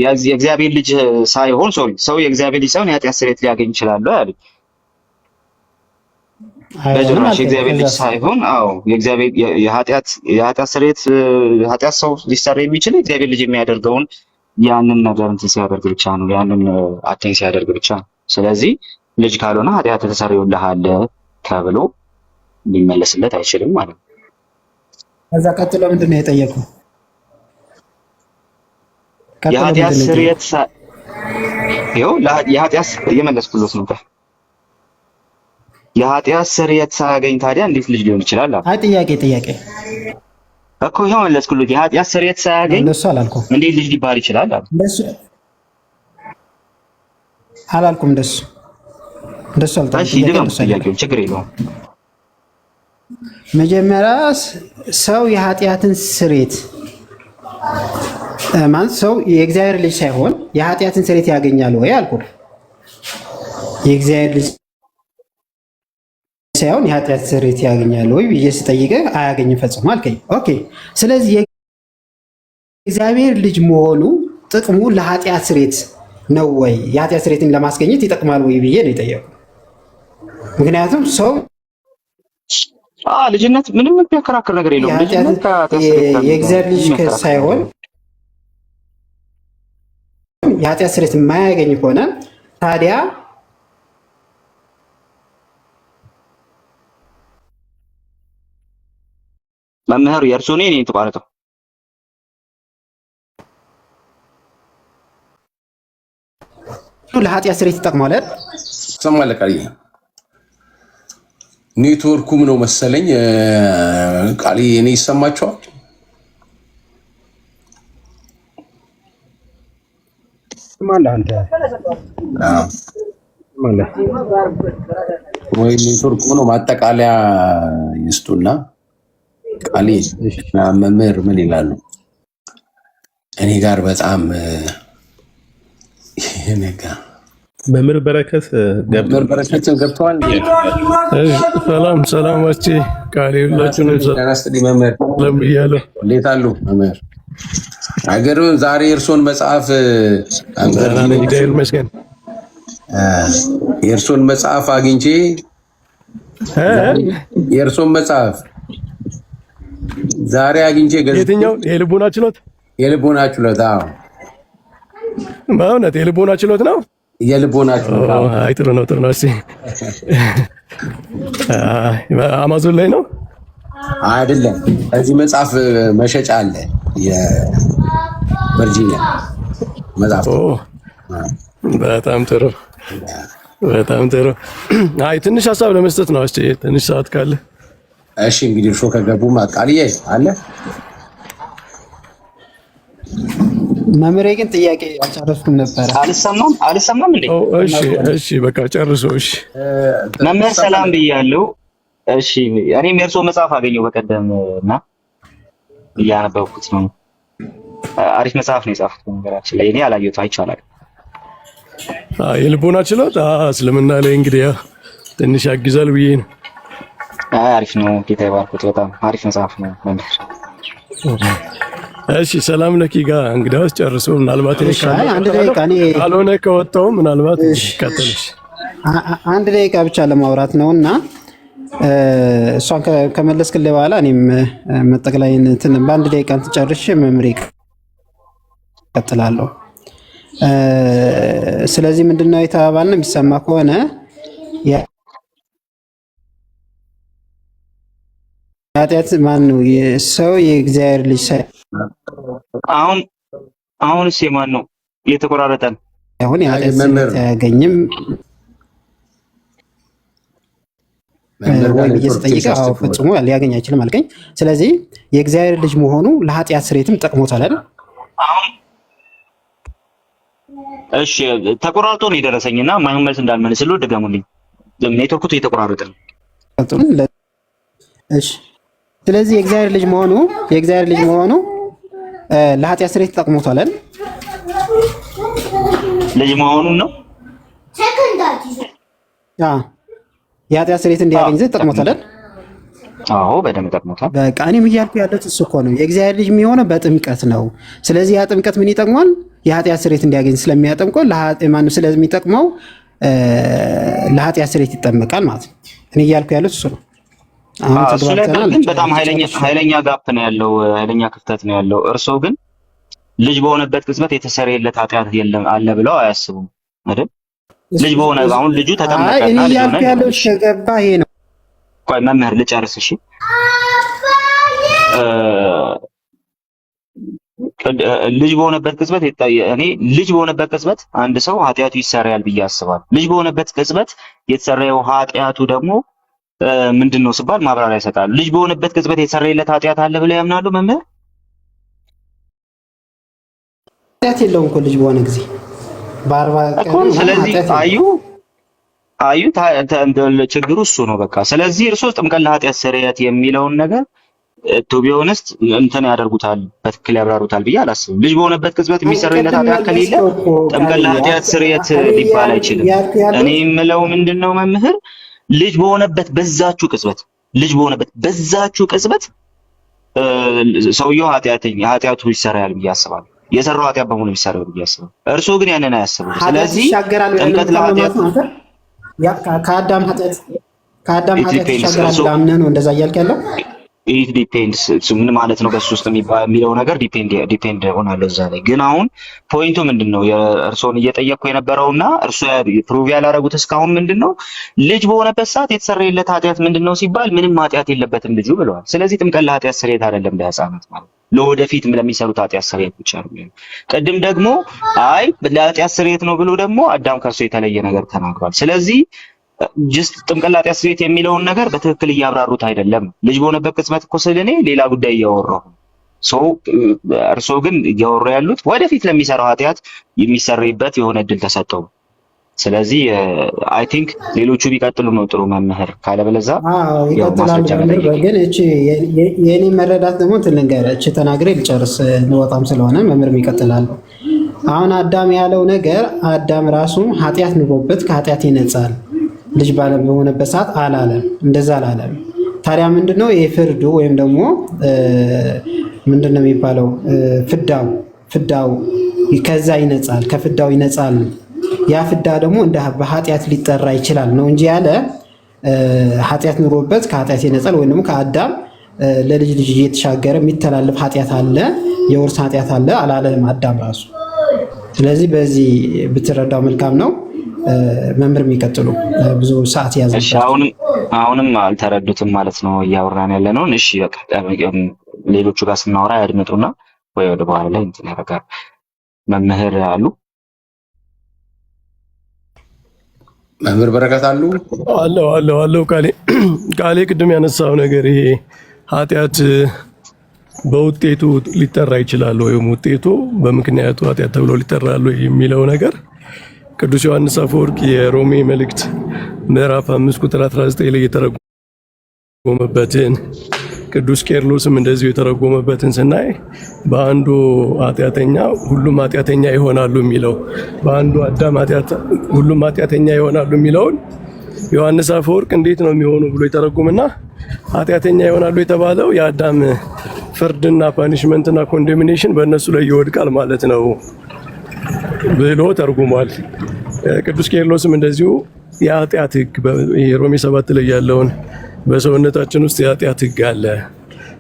የእግዚአብሔር ልጅ ሳይሆን ሰው የእግዚአብሔር ልጅ ሳይሆን የኃጢአት ስርየት ሊያገኝ ይችላል ያሉ። በጭራሽ የእግዚአብሔር ልጅ ሳይሆን የእግዚአብሔር የኃጢአት ስርየት ኃጢአት ሰው ሊሰራ የሚችል የእግዚአብሔር ልጅ የሚያደርገውን ያንን ነገር እንትን ሲያደርግ ብቻ ነው። ያንን አቴን ሲያደርግ ብቻ ነው። ስለዚህ ልጅ ካልሆነ ኃጢአት ተሰርዮልሃል ተብሎ ሊመለስለት አይችልም ማለት ነው። ከዛ ቀጥሎ ምንድን ነው የጠየቀው? የኃጢአት ስርየት የኃጢአት የመለስኩለት ነው። የኃጢአት ስርየት ሳያገኝ ታዲያ እንዴት ልጅ ሊሆን ይችላል? አይ ጥያቄ እኮ ይሄው መለስኩለት። የኃጢአት ስርየት ሳያገኝ እንዴት ልጅ ሊባል ይችላል? አላልኩም። እንደሱ አልታለም። ችግር የለውም። መጀመሪያ ሰው የኃጢአትን ስርየት ማለት ሰው የእግዚአብሔር ልጅ ሳይሆን የኃጢአትን ስርየት ያገኛል ወይ አልኩ። የእግዚአብሔር ልጅ ሳይሆን የኃጢአት ስርየት ያገኛል ወይ ብዬ ስጠይቅህ አያገኝም ፈጽሞ አልከኝ። ኦኬ። ስለዚህ የእግዚአብሔር ልጅ መሆኑ ጥቅሙ ለኃጢአት ስርየት ነው ወይ የኃጢአት ስርየትን ለማስገኘት ይጠቅማል ወይ ብዬ ነው የጠየቁት። ምክንያቱም ሰው ልጅነት ምንም የሚያከራክር ነገር የለውም። የእግዚአብሔር ልጅ ሳይሆን የኃጢአት ስርየት የማያገኝ ከሆነ ታዲያ መምህር የእርሱ ነው እኔ ተቋረጠው ለኃጢአት ስርየት ይጠቅማል አይደል? ሰማለ ቃልዬ ኔትወርኩም ነው መሰለኝ። ቃልዬ እኔ ይሰማቸዋል? ማለ አንተ ማለ ወይ ኔትወርኩ ነው። ማጠቃለያ ይስጡና ቃልዬ መምህር ምን ይላሉ? እኔ ጋር በጣም ይሄነጋ መምህር በረከትን ገብተዋል። ሰላም ሰላማች ቃል ሁላችሁ ነው። ሰላም ብያለሁ። እንዴት አሉ መምህር? አገሩ ዛሬ የእርሶን መጽሐፍ ይመስገን የእርሶን መጽሐፍ አግኝቼ የእርሶን መጽሐፍ ዛሬ አግኝቼ የትኛው የልቦና ችሎት? የልቦና ችሎት? አዎ በእውነት የልቦና ችሎት ነው። የልቦና ችሎት? አይ ጥሩ ነው ጥሩ ነው። እስኪ አማዞን ላይ ነው አይደለም? እዚህ መጽሐፍ መሸጫ አለ የቨርጂኒያ መጽሐፍ። በጣም ጥሩ በጣም ጥሩ። አይ ትንሽ ሀሳብ ለመስጠት ነው። እስኪ ትንሽ ሰዓት ካለ እሺ። እንግዲህ እርሾ ከገቡ ቃልዬ አለ። መምህሬ ግን ጥያቄ አልጨረስኩም ነበር። አልሰማም እንዴ? እሺ በቃ ጨርሶ። እሺ መምህር ሰላም ብያለሁ። እሺ እኔም የእርሶ መጽሐፍ አገኘው በቀደም እና እያነበብኩት ነው። አሪፍ መጽሐፍ ነው የጻፉት። ነገራችን ላይ እኔ አላየሁት አይቻልም። የልቦና ችሎት እስልምና ላይ እንግዲህ ትንሽ ያግዛል ብዬ ነው። አሪፍ ነው። ጌታ ይባርኩት። በጣም አሪፍ መጽሐፍ ነው መምህር። እሺ ሰላም ለኪ ጋር እንግዲያውስ ጨርሶ ምናልባት አንድ ደቂቃ ካልሆነ ከወጣው ምናልባት ይከተልሽ አንድ ደቂቃ ብቻ ለማውራት ነውና እሷን ከመለስክልኝ በኋላ እኔም መጠቅላይ እንትን በአንድ ደቂቃ ጨርሼ መምሬ እቀጥላለሁ። ስለዚህ ምንድነው የተባባልነው? የሚሰማ ከሆነ ኃጢአት ማን ነው? ሰው የእግዚአብሔር ልጅ አሁንስ የማን ነው? እየተቆራረጠን አሁን የኃጢአት አያገኝም ወይ ብዬ ስጠይቅ ፈጽሞ ሊያገኝ አይችልም አልከኝ። ስለዚህ የእግዚአብሔር ልጅ መሆኑ ለኃጢአት ስርየትም ጠቅሞታል አይደል? እሺ ተቆራርጦ ነው የደረሰኝና ማይሆን መልስ እንዳልመልስልህ ድገሙልኝ። ኔትወርኩ እየተቆራረጠ ነው። እሺ ስለዚህ የእግዚአብሔር ልጅ መሆኑ ለኃጢአት ስርየት ጠቅሞታል አይደል? ልጅ መሆኑን ነው የኃጢአት ስርየት እንዲያገኝ ዘንድ ጠቅሞታል አይደል? አዎ በደንብ ጠቅሞታል። በቃ እኔም እያልኩ ያለሁት እሱ እኮ ነው። የእግዚአብሔር ልጅ የሚሆነው በጥምቀት ነው። ስለዚህ ያ ጥምቀት ምን ይጠቅሟል? የኃጢአት ስርየት እንዲያገኝ ስለሚያጠምቀው ስለሚጠቅመው ለኃጢአት ስርየት ይጠመቃል ማለት ነው። እኔ እያልኩ ያለሁት እሱ ነው። እሱ ላይ ግን በጣም ኃይለኛ ጋፕ ነው ያለው፣ ኃይለኛ ክፍተት ነው ያለው። እርሶ ግን ልጅ በሆነበት ቅጽበት የተሰረየለት ኃጢአት የለም አለ ብለው አያስቡም አይደል? ልጅ በሆነ አሁን ልጁ ተጠመቀና እኔ እያልኩ ያለሁት ከገባ ይሄ ነው። ቆይ መምህር ልጨርስ እሺ። ልጅ በሆነበት ቅጽበት አንድ ሰው ኃጢአቱ ይሰረያል ብዬ አስባለሁ። ልጅ በሆነበት ቅጽበት የተሰረየው ኃጢአቱ ደግሞ ምንድነው ሲባል ማብራሪያ ይሰጣሉ። ልጅ በሆነበት ቅጽበት የተሰረየለት ኃጢአት አለ ብለው ያምናሉ መምህር? ኃጢአት የለውም እኮ ልጅ በሆነ ጊዜ በ40 ቀን። ስለዚህ አዩ ችግሩ እሱ ነው በቃ። ስለዚህ እርሶ ጥምቀት ለኃጢአት ስርየት የሚለውን ነገር ቱ ቢ ኦነስት እንትን ያደርጉታል፣ በትክክል ያብራሩታል ብዬ አላስብም። ልጅ በሆነበት ቅጽበት የሚሰረይለት ኃጢአት ከሌለ ጥምቀት ለኃጢአት ስርየት ሊባል አይችልም። እኔ የምለው ምንድነው መምህር ልጅ በሆነበት በዛችሁ ቅጽበት ሰውየው ኃጢአቱ ይሰራያል ብዬ አስባለሁ። የሰራው ኃጢአት በሙሉ ይሰራል ብዬ አስባለሁ። እርሱ ግን ያንን አያስቡም። ስለዚህ ጥምቀት ለኃጢአት ከአዳም ኃጢአት ይሻገራል አምነህ ነው እንደዛ እያልክ ያለው? ኢት ዲፔንድስ ምን ማለት ነው በሱ ውስጥ የሚለው ነገር ዲፔንድ ሆናለሁ እዛ ላይ። ግን አሁን ፖይንቱ ምንድነው እርሶን እየጠየቅኩ የነበረውና እርሶ ፕሩቭ ያላረጉት እስካሁን ምንድነው ልጅ በሆነበት ሰዓት የተሰረየለት ኃጢአት ምንድነው ሲባል ምንም ኃጢአት የለበትም ልጁ ብለዋል። ስለዚህ ጥምቀት ለኃጢአት ስርየት አይደለም ለህፃናት ማለት ለወደፊት ለሚሰሩት ኃጢአት ስርየት ብቻ ነው። ቅድም ደግሞ አይ ለኃጢአት ስርየት ነው ብሎ ደግሞ አዳም ከእርሱ የተለየ ነገር ተናግሯል። ስለዚህ ጀስት ጥምቀት ለኃጢአት ስርየት የሚለውን ነገር በትክክል እያብራሩት አይደለም። ልጅ በሆነበት ቅጽበት እኮ ስለኔ ሌላ ጉዳይ እያወራሁ እርሶ ግን እያወሩ ያሉት ወደፊት ለሚሰራው ኃጢአት የሚሰረይበት የሆነ እድል ተሰጠው። ስለዚህ አይ ቲንክ ሌሎቹ ቢቀጥሉ ነው ጥሩ መምህር፣ ካለበለዛ ያው ማስረጃ ላይ ግን እቺ የኔ መረዳት ደግሞ ትልንገር እቺ ተናግሬ ልጨርስ ልወጣም ስለሆነ መምህር ይቀጥላል። አሁን አዳም ያለው ነገር አዳም ራሱ ኃጢአት ኑሮበት ከኃጢአት ይነጻል ልጅ ባለ በሆነበት ሰዓት አላለም፣ እንደዛ አላለም። ታዲያ ምንድነው የፍርዱ ወይም ደግሞ ምንድነው የሚባለው ፍዳው ከዛ ይነጻል፣ ከፍዳው ይነጻል። ያ ፍዳ ደግሞ እንደ በኃጢአት ሊጠራ ይችላል ነው እንጂ ያለ ኃጢአት ኑሮበት ከኃጢአት ይነጻል ወይም ደግሞ ከአዳም ለልጅ ልጅ እየተሻገረ የሚተላለፍ ኃጢአት አለ፣ የውርስ ኃጢአት አለ አላለም አዳም ራሱ። ስለዚህ በዚህ ብትረዳው መልካም ነው። መምህር የሚቀጥሉ ብዙ ሰዓት ያዘ። እሺ አሁንም አልተረዱትም ማለት ነው እያወራን ያለ ነው። እሺ በቃ ሌሎቹ ጋር ስናወራ ያድምጡና ወይ ወደ በኋላ ላይ እንትን ያደርጋል። መምህር በረከት አለው ቃሌ ቅድም ያነሳው ነገር ይሄ ኃጢአት በውጤቱ ሊጠራ ይችላል ወይም ውጤቱ በምክንያቱ ኃጢአት ተብሎ ሊጠራል የሚለው ነገር ቅዱስ ዮሐንስ አፈወርቅ የሮሜ መልእክት ምዕራፍ 5 ቁጥር 19 ላይ የተረጎመበትን ቅዱስ ቄርሎስም እንደዚሁ የተረጎመበትን ስናይ በአንዱ ኃጢአተኛ ሁሉም ኃጢአተኛ ይሆናሉ የሚለው በአንዱ አዳም ሁሉም ኃጢአተኛ ይሆናሉ የሚለውን ዮሐንስ አፈወርቅ እንዴት ነው የሚሆኑ ብሎ የተረጎመና ኃጢአተኛ ይሆናሉ የተባለው የአዳም ፍርድና ፓኒሽመንትና ኮንዴሚኔሽን በእነሱ ላይ ይወድቃል ማለት ነው ብሎ ተርጉሟል። ቅዱስ ቄርሎስም እንደዚሁ የኃጢአት ሕግ ሮሜ 7 ላይ ያለውን በሰውነታችን ውስጥ የኃጢአት ሕግ አለ፣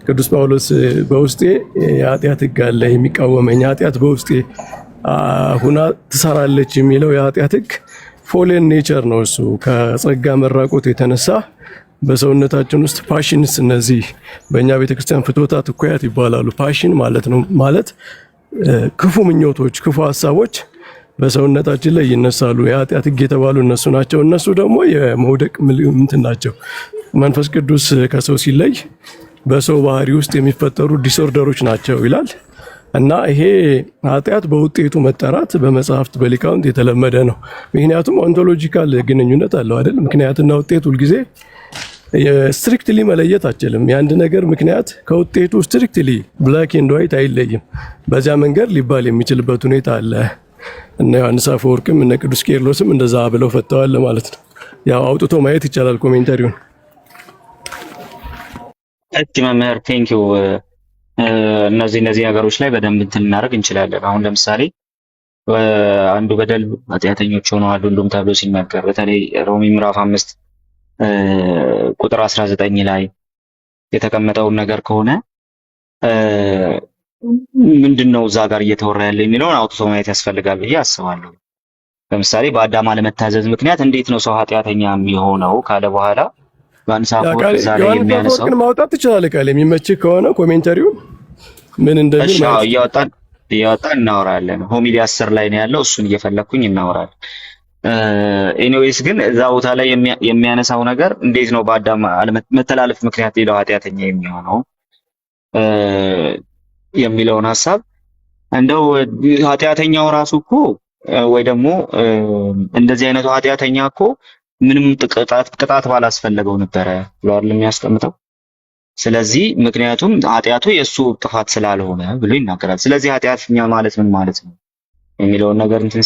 ቅዱስ ጳውሎስ በውስጤ የኃጢአት ሕግ አለ የሚቃወመኝ ኃጢአት በውስጤ ሁና ትሰራለች የሚለው የኃጢአት ሕግ ፎሌን ኔቸር ነው። እሱ ከጸጋ መራቆት የተነሳ በሰውነታችን ውስጥ ፓሽንስ፣ እነዚህ በእኛ ቤተክርስቲያን ፍትወታት እኩያት ይባላሉ። ፓሽን ማለት ነው ማለት ክፉ ምኞቶች፣ ክፉ ሀሳቦች በሰውነታችን ላይ ይነሳሉ። የኃጢአት ሕግ የተባሉ እነሱ ናቸው። እነሱ ደግሞ የመውደቅ ምልክት ናቸው። መንፈስ ቅዱስ ከሰው ሲለይ በሰው ባህሪ ውስጥ የሚፈጠሩ ዲስኦርደሮች ናቸው ይላል እና ይሄ ኃጢአት በውጤቱ መጠራት በመጽሐፍት በሊቃውንት የተለመደ ነው። ምክንያቱም ኦንቶሎጂካል ግንኙነት አለው አይደል? ምክንያትና ውጤት ሁልጊዜ ስትሪክትሊ መለየት አችልም። የአንድ ነገር ምክንያት ከውጤቱ ስትሪክትሊ ብላክ ኤንድ ዋይት አይለይም። በዚያ መንገድ ሊባል የሚችልበት ሁኔታ አለ እና ዮሐንስ አፈወርቅም እነ ቅዱስ ቄርሎስም እንደዛ ብለው ፈተዋል ማለት ነው። ያው አውጥቶ ማየት ይቻላል ኮሜንታሪውን። እቺ መምህር ቴንኪው። እነዚህ ነገሮች ላይ በደንብ እንትን እናደርግ እንችላለን። አሁን ለምሳሌ አንዱ በደል ኃጢአተኞች ሆነዋል ሁሉም ተብሎ ሲናገር በተለይ ሮሜ ምዕራፍ 5 ቁጥር 19 ላይ የተቀመጠውን ነገር ከሆነ ምንድነው እዛ ጋር እየተወራ ያለ የሚለውን አውጥቶ ማየት ያስፈልጋል ብዬ አስባለሁ። ለምሳሌ በአዳም አለመታዘዝ ምክንያት እንዴት ነው ሰው ኃጢአተኛ የሚሆነው ካለ በኋላ ዮሐንስ አፈወርቅ እዛ ላይ የሚያነሳው ማውጣት ትችላለህ ካለ የሚመችህ ከሆነ ኮሜንታሪውን ምን እንደሚል እያወጣን እናወራለን። ሆሚሊ 10 ላይ ነው ያለው፣ እሱን እየፈለኩኝ እናወራለን። ኤኒዌይስ ግን እዛ ቦታ ላይ የሚያነሳው ነገር እንዴት ነው በአዳም መተላለፍ ምክንያት ሌላው ኃጢአተኛ የሚሆነው የሚለውን ሐሳብ እንደው ኃጢአተኛው ራሱ እኮ ወይ ደግሞ እንደዚህ አይነቱ ኃጢአተኛ እኮ ምንም ቅጣት ባላስፈለገው ነበረ ብሎ አይደል የሚያስቀምጠው። ስለዚህ ምክንያቱም ኃጢአቱ የእሱ ጥፋት ስላልሆነ ብሎ ይናገራል። ስለዚህ ኃጢአተኛ ማለት ምን ማለት ነው የሚለውን ነገር እንትን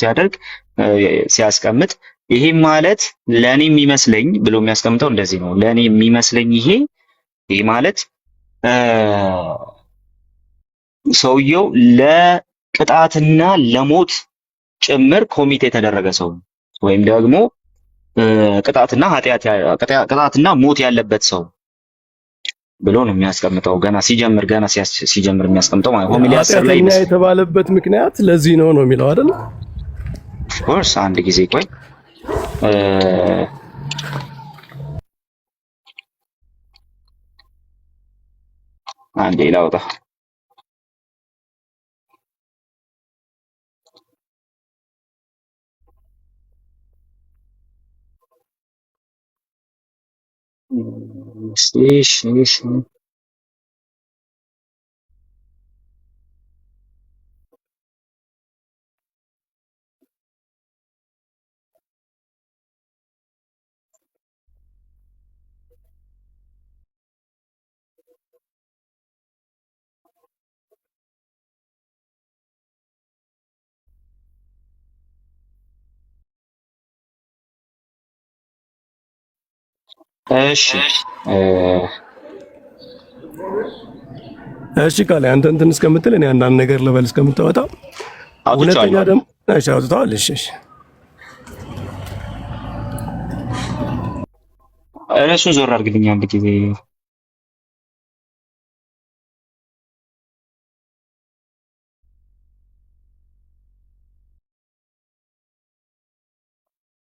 ሲያስቀምጥ ይሄ ማለት ለኔ የሚመስለኝ ብሎ የሚያስቀምጠው እንደዚህ ነው። ለኔ የሚመስለኝ ይሄ ማለት ሰውየው ለቅጣትና ለሞት ጭምር ኮሚቴ የተደረገ ሰው ወይም ደግሞ ቅጣትና ሞት ያለበት ሰው ብሎ ነው የሚያስቀምጠው። ገና ሲጀምር የሚያስቀምጠው ማለት ሆሚሊ 10 ላይ ኃጢአተኛ የተባለበት ምክንያት ለዚህ ነው የሚለው አይደል? ኦፍ ኮርስ አንድ ጊዜ ቆይ አንዴ ላውጣ። እሺ ቃል አንተ እንትን እስከምትል እኔ አንዳንድ ነገር ልበል እስከምታወጣ ሁለተኛ ደግሞ እሺ አውጥተዋል። እሺ እሱን ዞር አድርግልኝ አንድ ጊዜ።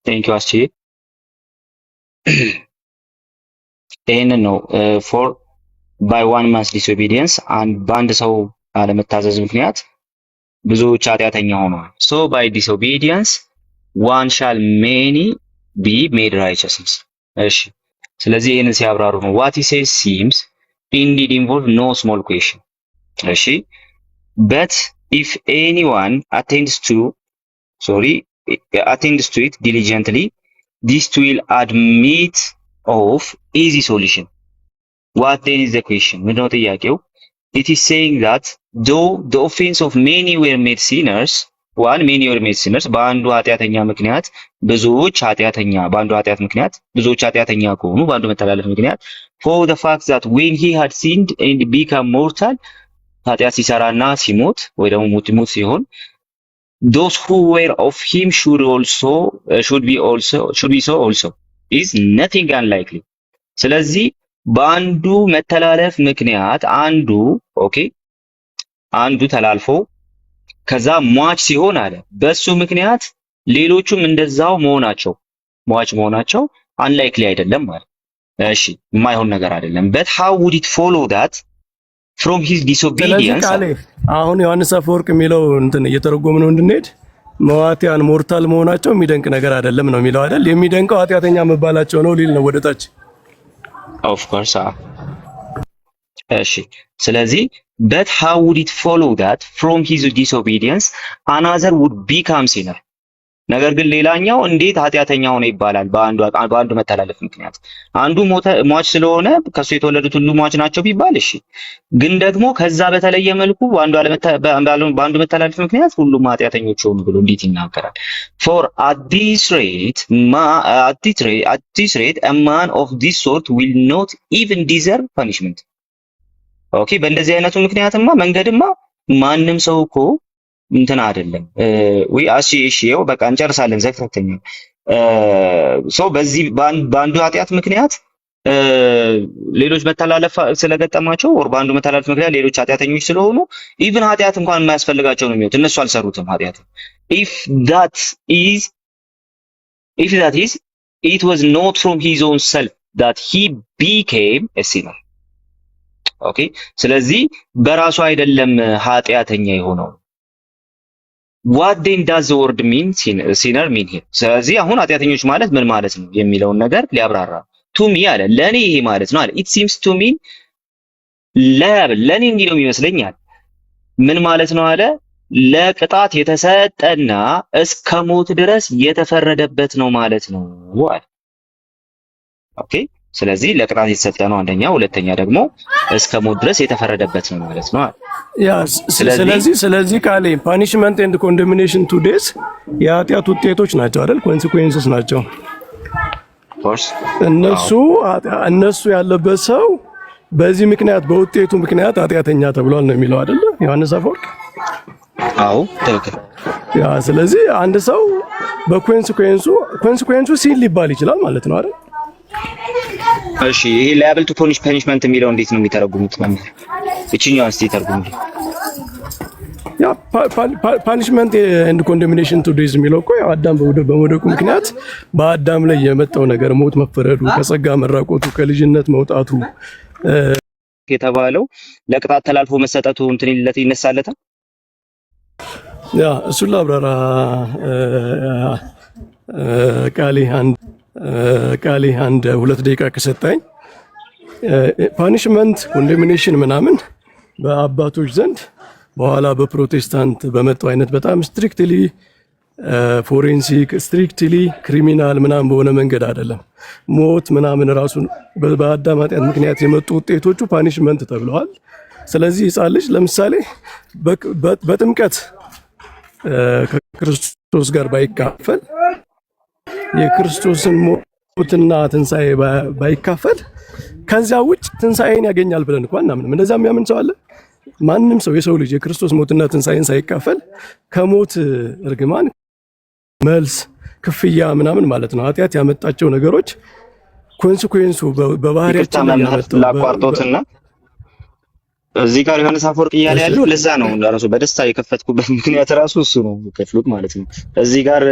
ቴንክ ዩ አስቺ ይሄንን ነው ፎር ባይ ዋን ማንስ ዲስኦቢዲየንስ በአንድ ሰው አለመታዘዝ ምክንያት ብዙዎች ኃጢአተኛ ሆነዋል። ሶ ባይ ዲስኦቢዲየንስ ዋን ሻል ሜኒ ቢ ሜድ ራይቸስነስ። እሺ ስለዚህ ይሄንን ሲያብራሩ ነው what he says seems indeed involve no small question። እሺ but if anyone attends to it diligently this will admit of easy solution. What then is the question? ምንድነው ጥያቄው? It is saying that though the offense of many were made sinners, በአንዱ ኃጢአተኛ ምክንያት ብዙዎች ኃጢአተኛ ከሆኑ በአንዱ መተላለፍ ምክንያት for the fact that when he had sinned and become mortal ኃጢአት ሲሰራና ሲሞት ወይ ደግሞ ሙት ሲሆን those who were of him should be so also is nothing unlikely። ስለዚህ በአንዱ መተላለፍ ምክንያት አንዱ ተላልፎ ከዛ ሟች ሲሆን አለ በሱ ምክንያት ሌሎቹም እንደዛው መሆናቸው አንላይክሊ አይደለም ማለት። እሺ የማይሆን ነገር አይደለም። but how would it follow that from his disobedience? አሁን ዮሐንስ አፈወርቅ የሚለው እንትን እየተረጎመ ነው እንድንሄድ መዋቲያን ሞርታል መሆናቸው የሚደንቅ ነገር አይደለም ነው የሚለው አይደል? የሚደንቀው ኃጢአተኛ መባላቸው ነው ሊል ነው ወደታች። of course እሺ ስለዚህ but how would it follow that from his disobedience another would become sinner? ነገር ግን ሌላኛው እንዴት ኃጢአተኛ ሆነ ይባላል? በአንዱ መተላለፍ ምክንያት አንዱ ሟች ስለሆነ ከሱ የተወለዱት ሁሉ ሟች ናቸው ቢባል እሺ፣ ግን ደግሞ ከዛ በተለየ መልኩ በአንዱ መተላለፍ ምክንያት ሁሉም ኃጢአተኞች ሆኑ ብሎ እንዴት ይናገራል? for at this rate a man of this sort will not even deserve punishment. ኦኬ በእንደዚህ አይነቱ ምክንያትማ መንገድማ ማንም ሰው እኮ እንትን አይደለም ወይ እሺ ይኸው በቃ እንጨርሳለን። ዘክተኛ በዚህ በአንዱ ኃጢአት ምክንያት ሌሎች መተላለፍ ስለገጠማቸው በአንዱ መተላለፍ ምክንያት ሌሎች ኃጢአተኞች ስለሆኑ ኢቭን ኃጢአት እንኳን የማያስፈልጋቸው ነው የሚሆኑት። እነሱ አልሰሩትም ኃጢአት። if that is it was not from his own self that he became a sinner. ኦኬ ስለዚህ በራሱ አይደለም ኃጢአተኛ የሆነው። what then does the word mean sinner mean here? ስለዚህ አሁን ኃጢአተኞች ማለት ምን ማለት ነው የሚለውን ነገር ሊያብራራ to me አለ ለኔ ይሄ ማለት ነው አለ it seems to mean ለኔ እንዲህ ነው ይመስለኛል። ምን ማለት ነው አለ ለቅጣት የተሰጠና እስከ ሞት ድረስ የተፈረደበት ነው ማለት ነው አለ። ኦኬ ስለዚህ ለቅጣት የተሰጠ ነው አንደኛ፣ ሁለተኛ ደግሞ እስከ ሞት ድረስ የተፈረደበት ነው ማለት ነው። ያ ስለዚህ ካለ ፓኒሽመንት ኤንድ ኮንደምኔሽን ቱ ዴስ የኃጢአት ውጤቶች ናቸው አይደል? ኮንሲኩዌንስስ ናቸው እነሱ ያለበት ሰው በዚህ ምክንያቱ ምክንያት ኃጢአተኛ ተብሏል ነው የሚለው አይደል ዮሐንስ አፈወርቅ? አዎ ትክክል። ያ ስለዚህ አንድ ሰው በኮንሲኩዌንሱ ሲል ሊባል ይችላል ማለት ነው አይደል? እሺ ይሄ ላያብል ቱ ፐኒሽመንት የሚለው እንዴት ነው የሚተረጉሙት? መምህር እቺኛው እስቲ ተርጉሙ። ያ ፓኒሽመንት ኤንድ ኮንደሚኔሽን ቱ ዴዝ የሚለው እኮ ያው አዳም በመውደቁ ምክንያት በአዳም ላይ የመጣው ነገር ሞት መፈረዱ፣ ከጸጋ መራቆቱ፣ ከልጅነት መውጣቱ የተባለው ለቅጣት ተላልፎ መሰጠቱ እንትን ይለት ይነሳለታል። ያ እሱን ላብራራ ቃሌ አንድ 2 ደቂቃ ከሰጣኝ ፓኒሽመንት ኮንደሚኔሽን ምናምን በአባቶች ዘንድ በኋላ በፕሮቴስታንት በመጣው አይነት በጣም ስትሪክትሊ ፎሬንሲክ ስትሪክትሊ ክሪሚናል ምናምን በሆነ መንገድ አይደለም። ሞት ምናምን ራሱ በአዳም ኃጢአት ምክንያት የመጡ ውጤቶቹ ፓኒሽመንት ተብለዋል። ስለዚህ ሕፃን ልጅ ለምሳሌ በጥምቀት ከክርስቶስ ጋር ባይካፈል የክርስቶስን ሞትና ትንሣኤ ባይካፈል ከዚያ ውጭ ትንሣኤን ያገኛል ብለን እንኳን እናምንም። እንደዛ የሚያምን ሰው አለ? ማንም ሰው የሰው ልጅ የክርስቶስ ሞትና ትንሣኤን ሳይካፈል ከሞት እርግማን መልስ ክፍያ ምናምን ማለት ነው ኃጢአት ያመጣቸው ነገሮች ኮንሲኩዌንሱ በባህሪያችን ላይ ያመጣው ላቋርጦትና እዚህ ጋር ዮሐንስ አፈወርቅ እያለ ያለው ለዛ ነው ራሱ በደስታ የከፈትኩበት ምክንያት ራሱ እሱ ነው ከፍሉት ማለት ነው። እዚህ ጋር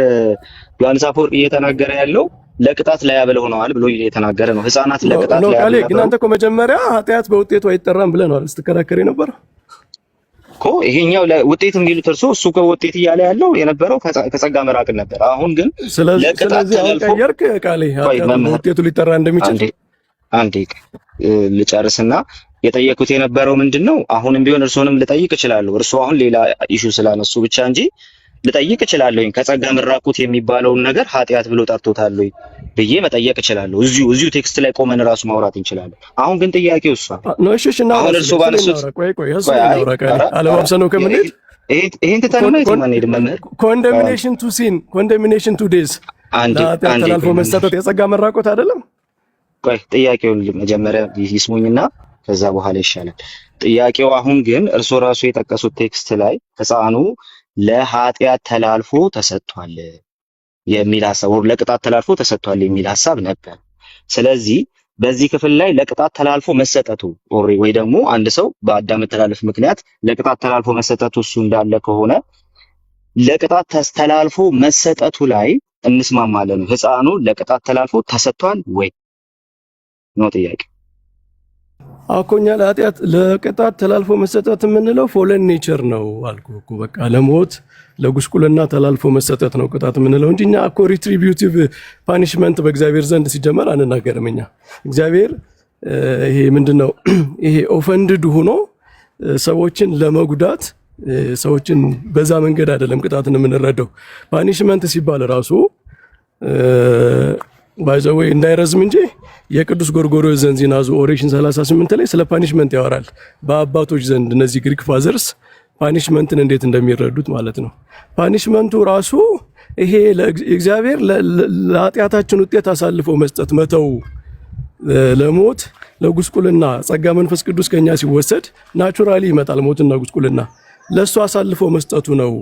ዮሐንስ አፈወርቅ እየተናገረ ያለው ለቅጣት ላያብል ሆነዋል ብሎ እየተናገረ ነው። ህፃናት ለቅጣት ላያብል ግን አንተ እኮ መጀመሪያ ኃጢአት በውጤቱ አይጠራም ብለህ ነው ስትከራከር የነበረው እኮ። ይሄኛው ለውጤት የሚሉት እሱ ከውጤት እያለ ያለው የነበረው ከጸጋ መራቅን ነበር። አሁን ግን ለቅጣት ተላልፎ ቀየርክ ቃሌ ውጤቱ ሊጠራ እንደሚችል አንዴ ልጨርስና የጠየቁት የነበረው ምንድነው? አሁንም ቢሆን እርሶንም ልጠይቅ እችላለሁ። እርሶ አሁን ሌላ ኢሹ ስላነሱ ብቻ እንጂ ልጠይቅ እችላለሁ። ከጸጋ መራቁት የሚባለውን ነገር ኃጢአት ብሎ ጠርቶታል ወይ ብዬ መጠየቅ እችላለሁ። እዚሁ ቴክስት ላይ ቆመን ራሱ ማውራት እንችላለን። አሁን ግን ጥያቄው እሷ ነው። እሺ አሁን እርሶ ባነሱት አለማብሰነው ከምንሄድ ይሄን ትተነው የትመንሄድ መምህር ኮንደሚኔሽን ቱ ዴዝ ተላልፎ መስጠት የጸጋ መራቆት አይደለም። ቆይ ጥያቄውን መጀመሪያ ይስሙኝና ከዛ በኋላ ይሻላል ጥያቄው። አሁን ግን እርሶ ራሱ የጠቀሱት ቴክስት ላይ ሕፃኑ ለኃጢአት ተላልፎ ተሰጥቷል የሚል ሐሳብ ለቅጣት ተላልፎ ተሰጥቷል የሚል ሐሳብ ነበር። ስለዚህ በዚህ ክፍል ላይ ለቅጣት ተላልፎ መሰጠቱ ወይ ደግሞ አንድ ሰው በአዳም መተላለፍ ምክንያት ለቅጣት ተላልፎ መሰጠቱ እሱ እንዳለ ከሆነ ለቅጣት ተላልፎ መሰጠቱ ላይ እንስማማለን። ሕፃኑ ለቅጣት ተላልፎ ተሰጥቷል ወይ ነው ጥያቄ። አኮኛ ለቅጣት ተላልፎ መሰጠት የምንለው ፎለን ኔቸር ነው አልኩህ እኮ። በቃ ለሞት ለጉስቁልና ተላልፎ መሰጠት ነው ቅጣት የምንለው እንጂ እኛ እኮ ሪትሪቢዩቲቭ ፓኒሽመንት በእግዚአብሔር ዘንድ ሲጀመር አንናገርም። እኛ እግዚአብሔር ይሄ ምንድነው ይሄ ኦፈንድድ ሆኖ ሰዎችን ለመጉዳት ሰዎችን በዛ መንገድ አይደለም ቅጣትን የምንረዳው። ፓኒሽመንት ሲባል ራሱ ባይዘዌ እንዳይረዝም እንጂ የቅዱስ ጎርጎርዮስ ዘንዚናዙ ኦሬሽን 38 ላይ ስለ ፓኒሽመንት ያወራል። በአባቶች ዘንድ እነዚህ ግሪክ ፋዘርስ ፓኒሽመንትን እንዴት እንደሚረዱት ማለት ነው። ፓኒሽመንቱ ራሱ ይሄ እግዚአብሔር ለኃጢአታችን ውጤት አሳልፎ መስጠት መተው፣ ለሞት ለጉስቁልና ጸጋ መንፈስ ቅዱስ ከኛ ሲወሰድ ናቹራሊ ይመጣል ሞትና ጉስቁልና፣ ለሱ አሳልፎ መስጠቱ ነው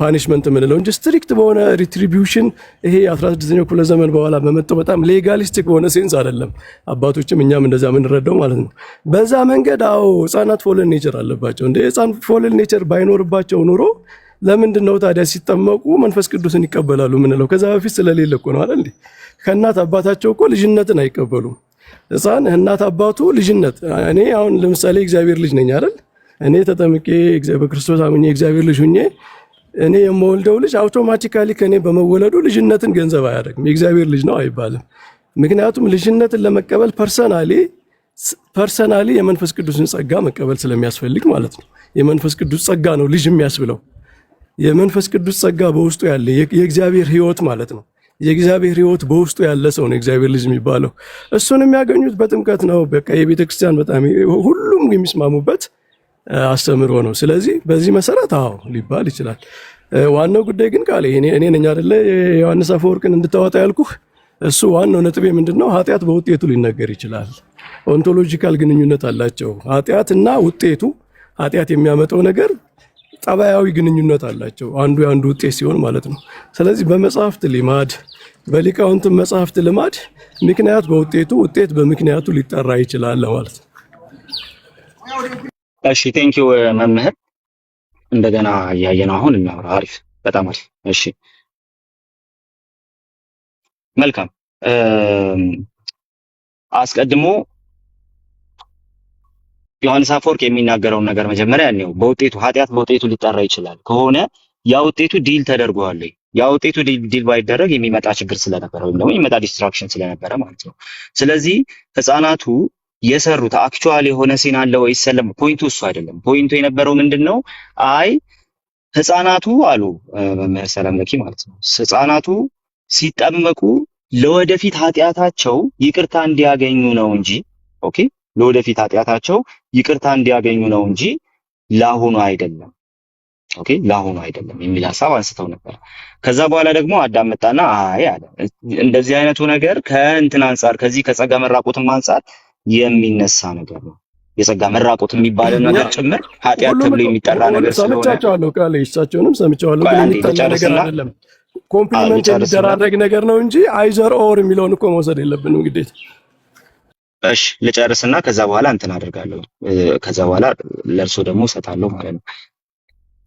ፓኒሽመንት የምንለው እንጂ ስትሪክት በሆነ ሪትሪቢዩሽን ይሄ 16ኛው ክፍለ ዘመን በኋላ በመጣው በጣም ሌጋሊስቲክ በሆነ ሴንስ አይደለም። አባቶችም እኛም እንደዛ የምንረዳው ማለት ነው። በዛ መንገድ ህፃናት ፎለን ኔቸር አለባቸው። እንደ ህፃን ፎለን ኔቸር ባይኖርባቸው ኑሮ ለምንድን ነው ታዲያ ሲጠመቁ መንፈስ ቅዱስን ይቀበላሉ ምንለው? ከዛ በፊት ስለሌለ እኮ ነው አይደል? ከእናት አባታቸው እኮ ልጅነትን አይቀበሉም። ህፃን እናት አባቱ ልጅነት እኔ አሁን ለምሳሌ እግዚአብሔር ልጅ ነኝ አይደል? እኔ ተጠምቄ በክርስቶስ አምኜ እግዚአብሔር ልጅ ሁኜ እኔ የምወልደው ልጅ አውቶማቲካሊ ከኔ በመወለዱ ልጅነትን ገንዘብ አያደርግም። የእግዚአብሔር ልጅ ነው አይባልም። ምክንያቱም ልጅነትን ለመቀበል ፐርሰናሊ የመንፈስ ቅዱስን ጸጋ መቀበል ስለሚያስፈልግ ማለት ነው። የመንፈስ ቅዱስ ጸጋ ነው ልጅ የሚያስብለው። የመንፈስ ቅዱስ ጸጋ በውስጡ ያለ የእግዚአብሔር ሕይወት ማለት ነው። የእግዚአብሔር ሕይወት በውስጡ ያለ ሰው ነው የእግዚአብሔር ልጅ የሚባለው። እሱን የሚያገኙት በጥምቀት ነው። በቃ የቤተክርስቲያን በጣም ሁሉም የሚስማሙበት አስተምሮ ነው። ስለዚህ በዚህ መሰረት ሊባል ይችላል። ዋናው ጉዳይ ግን ቃል እኔ ነኝ አይደለ ዮሐንስ አፈወርቅን እንድታወጣ ያልኩህ። እሱ ዋናው ነጥቤ ምንድነው? ኃጢአት በውጤቱ ሊነገር ይችላል። ኦንቶሎጂካል ግንኙነት አላቸው ኃጢአትና ውጤቱ። ኃጢአት የሚያመጣው ነገር ጠባያዊ ግንኙነት አላቸው፣ አንዱ የአንዱ ውጤት ሲሆን ማለት ነው። ስለዚህ በመጽሐፍት ሊማድ በሊቃውንት መጽሐፍት ልማድ ምክንያት በውጤቱ ውጤት በምክንያቱ ሊጠራ ይችላል ማለት ነው። እሺ ቴንኪው መምህር። እንደገና እያየነው አሁን እናውራ። አሪፍ፣ በጣም አሪፍ። እሺ መልካም። አስቀድሞ ዮሐንስ አፈወርቅ የሚናገረውን ነገር መጀመሪያ ነው። በውጤቱ ኃጢአት በውጤቱ ሊጠራ ይችላል ከሆነ ያ ውጤቱ ዲል ተደርጓል። ያ ውጤቱ ዲል ባይደረግ የሚመጣ ችግር ስለነበረ ወይም ደግሞ የሚመጣ ዲስትራክሽን ስለነበረ ማለት ነው። ስለዚህ ህፃናቱ የሰሩት አክቹዋል የሆነ ሲን አለ ወይስ የለም? ፖይንቱ እሱ አይደለም። ፖይንቱ የነበረው ምንድነው? አይ ህፃናቱ አሉ መምህር ሰላም ለኪ ማለት ነው። ህፃናቱ ሲጠመቁ ለወደፊት ኃጢአታቸው ይቅርታ እንዲያገኙ ነው እንጂ ኦኬ፣ ለወደፊት ኃጢአታቸው ይቅርታ እንዲያገኙ ነው እንጂ ለአሁኑ አይደለም። ኦኬ፣ ለአሁኑ አይደለም የሚል ሐሳብ አንስተው ነበር። ከዛ በኋላ ደግሞ አዳም መጣና አይ አለ እንደዚህ አይነቱ ነገር ከእንትን አንፃር ከዚህ ከጸጋ መራቆትም አንፃር የሚነሳ ነገር ነው። የጸጋ መራቆት የሚባለው ነገር ጭምር ኃጢአት ተብሎ የሚጠራ ነገር ስለሆነ ሰምቻቸዋለሁ። ቃል እሳቸውንም ሰምቻለሁ። ግን የሚጠራ ነገር አይደለም፣ ኮምፕሊመንት የሚደራረግ ነገር ነው እንጂ አይዘር ኦር የሚለውን እኮ መውሰድ የለብንም ግዴታ። እሺ ልጨርስና ከዛ በኋላ እንትን አደርጋለሁ። ከዛ በኋላ ለእርሶ ደግሞ እሰጣለሁ ማለት ነው።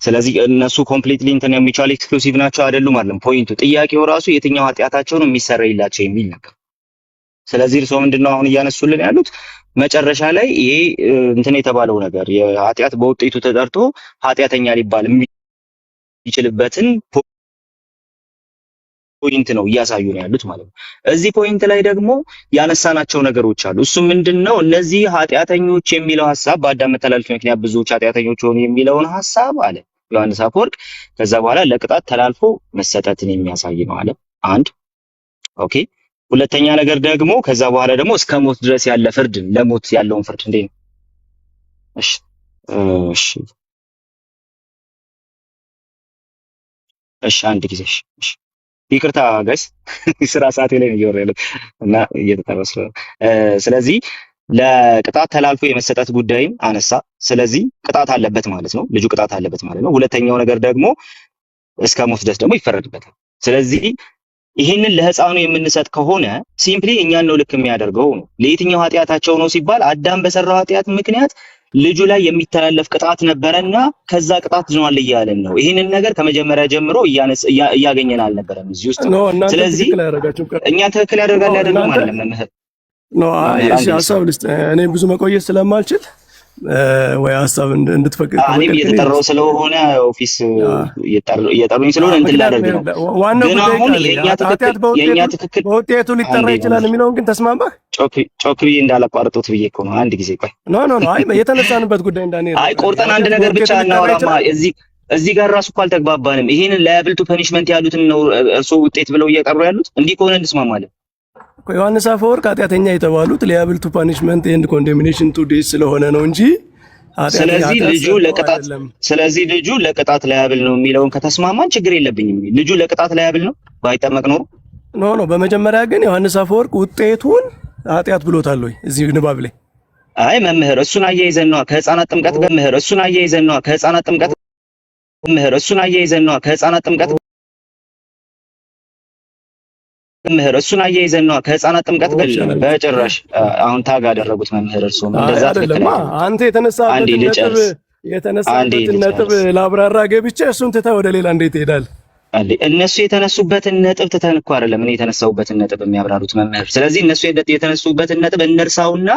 ስለዚህ እነሱ ኮምፕሊትሊ እንትን የሚቻል ኤክስክሉሲቭ ናቸው አይደሉም አይደለም። ፖይንቱ ጥያቄው ራሱ የትኛው ኃጢአታቸው ነው የሚሰረይላቸው የሚል ነገር። ስለዚህ እርሶ ምንድነው አሁን እያነሱልን ያሉት መጨረሻ ላይ ይሄ እንትን የተባለው ነገር የኃጢአት በውጤቱ ተጠርቶ ኃጢአተኛ ሊባል የሚችልበትን ፖይንት ነው እያሳዩ ነው ያሉት ማለት ነው። እዚህ ፖይንት ላይ ደግሞ ያነሳናቸው ነገሮች አሉ። እሱ ምንድነው እነዚህ ኃጢአተኞች የሚለው ሐሳብ በአዳም መተላለፍ ምክንያት ብዙዎች ኃጢአተኞች ሆኑ የሚለውን ሐሳብ አለ ዮሐንስ አፈወርቅ ከዛ በኋላ ለቅጣት ተላልፎ መሰጠትን የሚያሳይ ነው አለ። አንድ ኦኬ። ሁለተኛ ነገር ደግሞ ከዛ በኋላ ደግሞ እስከ ሞት ድረስ ያለ ፍርድ ለሞት ያለውን ፍርድ እንዴት ነው? እሺ እሺ እሺ አንድ ጊዜ እሺ ይቅርታ ጋይስ ስራ ሰዓቴ ላይ ነው እየወረደ እና እየተጠረሰ ስለዚህ ለቅጣት ተላልፎ የመሰጠት ጉዳይን አነሳ። ስለዚህ ቅጣት አለበት ማለት ነው፣ ልጁ ቅጣት አለበት ማለት ነው። ሁለተኛው ነገር ደግሞ እስከ ሞት ድረስ ደግሞ ይፈረድበታል። ስለዚህ ይህንን ለህፃኑ የምንሰጥ ከሆነ ሲምፕሊ እኛን ነው ልክ የሚያደርገው ነው። ለየትኛው ኃጢአታቸው ነው ሲባል አዳም በሰራው ኃጢአት ምክንያት ልጁ ላይ የሚተላለፍ ቅጣት ነበረና ከዛ ቅጣት ዝኗል እያለን ነው። ይህንን ነገር ከመጀመሪያ ጀምሮ እያገኘን አልነበረም እዚህ ውስጥ። ስለዚህ እኛ ትክክል ያደርጋል አይደለም ማለት መምህር ነው። እሺ ሐሳብ ልስጥ። እኔ ብዙ መቆየት ስለማልችል ወይ ሐሳብ እንድትፈቅድ እኔም እየተጠራው ስለሆነ ኦፊስ እየጠሩኝ ስለሆነ እንትን ላደርግ ነው። ግን አሁን የኛ ትክክል በውጤቱ ሊጠራ ይችላል የሚለውን ግን ተስማማህ? ጮክ ብዬ እንዳላቋርጡት ብዬ እኮ ነው። አንድ ጊዜ ቆይ። ኖ አይ የተነሳንበት ጉዳይ እንዳንሄድ አይ ቆርጠን አንድ ነገር ብቻ እናወራማ። እዚህ ጋር ራሱ እኮ አልተግባባንም። ይሄንን ላያብል ቱ ፐኒሽመንት ያሉትን ነው እርሶ ውጤት ብለው እየቀሩ ያሉት። እንዲህ ከሆነ እንስማማለን። ዮሐንስ አፈወርቅ ኃጢአተኛ የተባሉት ሊያብል ቱ ፓኒሽመንት ኤንድ ኮንዴሚኔሽን ቱ ዴዝ ስለሆነ ነው እንጂ ስለዚህ ልጁ ለቅጣት ላያብል ነው የሚለውን ከተስማማን ችግር የለብኝም። ልጁ ለቅጣት ላያብል ነው ባይጠመቅ ኖሮ ኖ በመጀመሪያ ግን ዮሐንስ አፈወርቅ ውጤቱን ኃጢአት ብሎታል ወይ እዚህ ንባብ ላይ? አይ መምህር እሱን አያይዘን ነው ከህፃናት ጥምቀት ጋር መምህር እሱን አያይዘን ነው ከህፃናት ጥምቀት መምህር እሱን አያይዘን ነው ከህፃናት ጥምቀት መምህር እሱን አያይዘን ነው ከህፃናት ጥምቀት ጋር በጭራሽ አሁን ታጋ ያደረጉት መምህር እርሱ እንደዛ ተከለ አንተ የተነሳበትን ነጥብ ላብራራ ገብቼ እሱን ትተህ ወደ ሌላ እንዴት ይሄዳል? እነሱ የተነሱበትን ነጥብ ትተን እኮ አይደለም እኔ የተነሳሁበትን ነጥብ የሚያብራሩት መምህር። ስለዚህ እነሱ የተነሱበትን ነጥብ እንርሳውና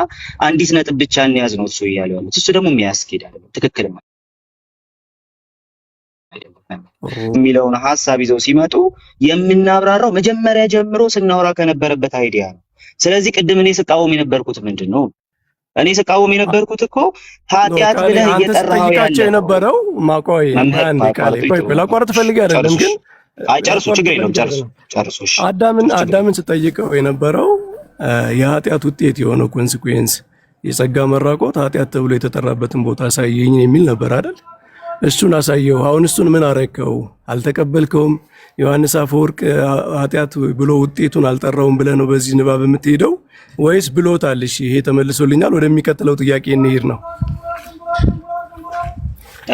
አንዲት ነጥብ ብቻ እንያዝ ነው እሱ እያሉ ያሉት። እሱ ደግሞ የሚያስኬድ አይደለም፣ ትክክል አይደለም የሚለውን ሐሳብ ይዘው ሲመጡ የምናብራራው መጀመሪያ ጀምሮ ስናወራ ከነበረበት አይዲያ ነው። ስለዚህ ቅድም እኔ ስቃወም የነበርኩት ምንድን ነው? እኔ ስቃወም የነበርኩት እኮ ኃጢአት ብለህ እየጠራኸው ያለው የነበረው ማቆይ አንዴ ቃል ቆይ ላቋርጥ ፈልጌ አይደለም ግን ጨርሱ፣ ችግር የለውም ጨርሱ። እሺ አዳምን ስጠይቀው የነበረው የኃጢአት ውጤት የሆነው ኮንሲኩዌንስ የጸጋ መራቆት ኃጢአት ተብሎ የተጠራበትን ቦታ አሳየኝ የሚል ነበር አይደል? እሱን አሳየው። አሁን እሱን ምን አረከው? አልተቀበልከውም? ዮሐንስ አፈወርቅ ኃጢአት ብሎ ውጤቱን አልጠራውም ብለህ ነው በዚህ ንባብ የምትሄደው ወይስ ብሎታል? እሺ ይሄ ተመልሶልኛል። ወደሚቀጥለው ጥያቄ እንሄድ ነው።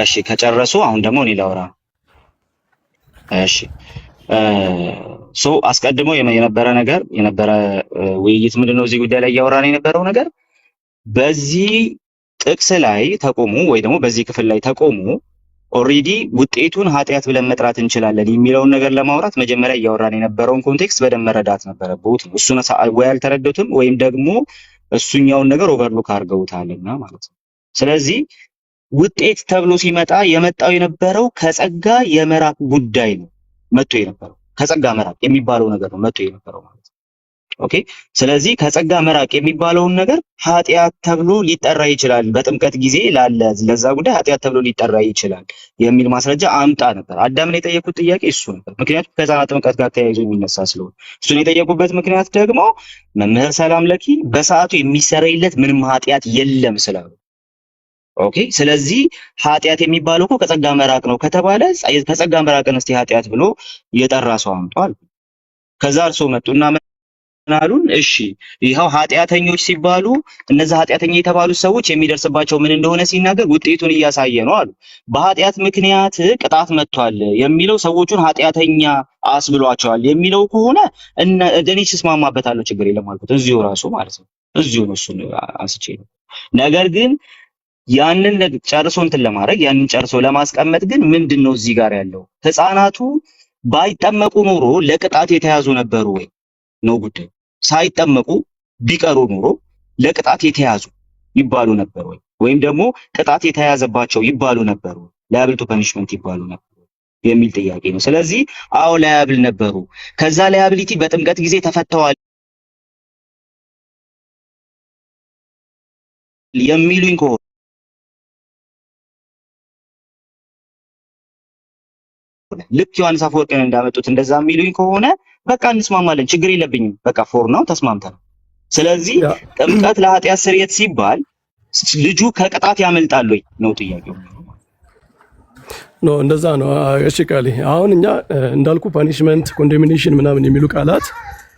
እሺ ከጨረሱ አሁን ደግሞ እኔ ላውራ። እሺ አስቀድሞ የነበረ ነገር የነበረ ውይይት ምንድነው እዚህ ጉዳይ ላይ እያወራን የነበረው ነገር በዚህ ጥቅስ ላይ ተቆሙ ወይ ደግሞ በዚህ ክፍል ላይ ተቆሙ ኦሬዲ ውጤቱን ኃጢአት ብለን መጥራት እንችላለን የሚለውን ነገር ለማውራት መጀመሪያ እያወራን የነበረውን ኮንቴክስት በደንብ መረዳት ነበረበት። እሱን ወይ አልተረዱትም ወይም ደግሞ እሱኛውን ነገር ኦቨርሉክ አድርገውታልና ማለት ነው። ስለዚህ ውጤት ተብሎ ሲመጣ የመጣው የነበረው ከጸጋ የመራቅ ጉዳይ ነው መጥቶ የነበረው ከጸጋ መራቅ የሚባለው ነገር ነው መጥቶ የነበረው ማለት ነው። ኦኬ ስለዚህ ከጸጋ መራቅ የሚባለውን ነገር ኃጢአት ተብሎ ሊጠራ ይችላል፣ በጥምቀት ጊዜ ለዛ ጉዳይ ኃጢአት ተብሎ ሊጠራ ይችላል የሚል ማስረጃ አምጣ ነበር። አዳምን የጠየቁት ጥያቄ እሱ ነበር። ምክንያቱም ከዛ ጥምቀት ጋር ተያይዞ የሚነሳ ስለሆነ እሱን የጠየቁበት ምክንያት ደግሞ መምህር ሰላም ለኪ በሰዓቱ የሚሰረይለት ምንም ኃጢአት የለም ስላሉ። ኦኬ ስለዚህ ኃጢአት የሚባለው እኮ ከጸጋ መራቅ ነው ከተባለ ከጸጋ መራቅን እስቲ ኃጢአት ብሎ የጠራ ሰው አምጧል። ከዛ እርሶ መጡና ምናሉን እሺ ይሄው ኃጢአተኞች ሲባሉ እነዛ ኃጢአተኛ የተባሉ ሰዎች የሚደርስባቸው ምን እንደሆነ ሲናገር ውጤቱን እያሳየ ነው አሉ። በኃጢአት ምክንያት ቅጣት መጥቷል የሚለው ሰዎቹን ኃጢአተኛ አስብሏቸዋል የሚለው ከሆነ እኔ ስስማማበታለሁ፣ ችግር የለም አልኩት። እዚሁ ራሱ ማለት ነው እዚሁ ነው እሱን አንስቼ ነው። ነገር ግን ያንን ጨርሶ እንትን ለማድረግ ያንን ጨርሶ ለማስቀመጥ ግን ምንድነው እዚህ ጋር ያለው ህፃናቱ ባይጠመቁ ኖሮ ለቅጣት የተያዙ ነበሩ ወይ ነው ጉዳዩ። ሳይጠመቁ ቢቀሩ ኖሮ ለቅጣት የተያዙ ይባሉ ነበር ወይ ወይም ደግሞ ቅጣት የተያዘባቸው ይባሉ ነበር ወይ ላያብል ቱ ፐኒሽመንት ይባሉ ነበር የሚል ጥያቄ ነው። ስለዚህ አዎ ላያብል ነበሩ። ከዛ ላያብሊቲ በጥምቀት ጊዜ ተፈተዋል የሚሉኝ ከሆነ ልክ ዮሐንስ አፈወርቅን እንዳመጡት እንደዛ የሚሉኝ ከሆነ በቃ እንስማማለን፣ ችግር የለብኝም። በቃ ፎር ነው ተስማምተናል። ስለዚህ ጥምቀት ለኃጢአት ስርየት ሲባል ልጁ ከቅጣት ያመልጣል ወይ ነው ጥያቄው። ኖ እንደዛ ነው። እሺ ቃሌ አሁን እኛ እንዳልኩ ፓኒሽመንት ኮንዴሚኔሽን ምናምን የሚሉ ቃላት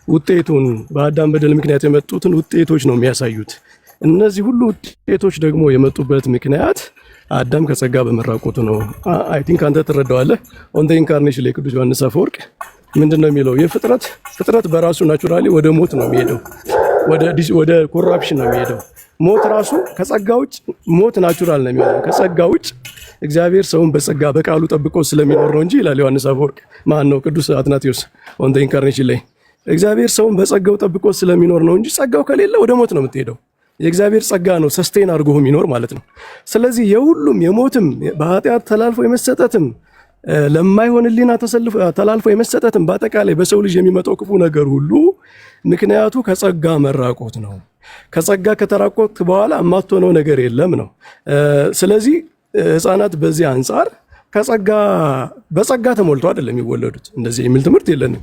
ውጤቱን በአዳም በደል ምክንያት የመጡትን ውጤቶች ነው የሚያሳዩት። እነዚህ ሁሉ ውጤቶች ደግሞ የመጡበት ምክንያት አዳም ከጸጋ በመራቆቱ ነው። አይ ቲንክ አንተ ትረዳዋለህ። ኦን ዘ ኢንካርኔሽን ላይ ቅዱስ ዮሐንስ አፈወርቅ ምንድነው የሚለው? ፍጥረት በራሱ ናቹራሊ ወደ ሞት ነው የሚሄደው፣ ወደ ኮራፕሽን ነው የሚሄደው። ሞት ራሱ ከጸጋ ውጭ ሞት ናቹራል ነው የሚሆነው። ከጸጋ ውጭ እግዚአብሔር ሰውን በጸጋ በቃሉ ጠብቆ ስለሚኖር ነው እንጂ ይላል ዮሐንስ አፈወርቅ። ማን ነው? ቅዱስ አትናቴዎስ ኦን ዘ ኢንካርኔሽን ላይ እግዚአብሔር ሰውን በጸጋው ጠብቆ ስለሚኖር ነው እንጂ ጸጋው ከሌለ ወደ ሞት ነው የምትሄደው። የእግዚአብሔር ጸጋ ነው ሰስቴን አድርጎ የሚኖር ማለት ነው። ስለዚህ የሁሉም የሞትም በኃጢአት ተላልፎ የመሰጠትም ለማይሆን ሕሊና ተላልፎ የመሰጠትም በአጠቃላይ በሰው ልጅ የሚመጣው ክፉ ነገር ሁሉ ምክንያቱ ከጸጋ መራቆት ነው። ከጸጋ ከተራቆት በኋላ የማትሆነው ነገር የለም ነው። ስለዚህ ህፃናት በዚህ አንጻር በጸጋ ተሞልተው አይደለም የሚወለዱት። እንደዚህ የሚል ትምህርት የለንም።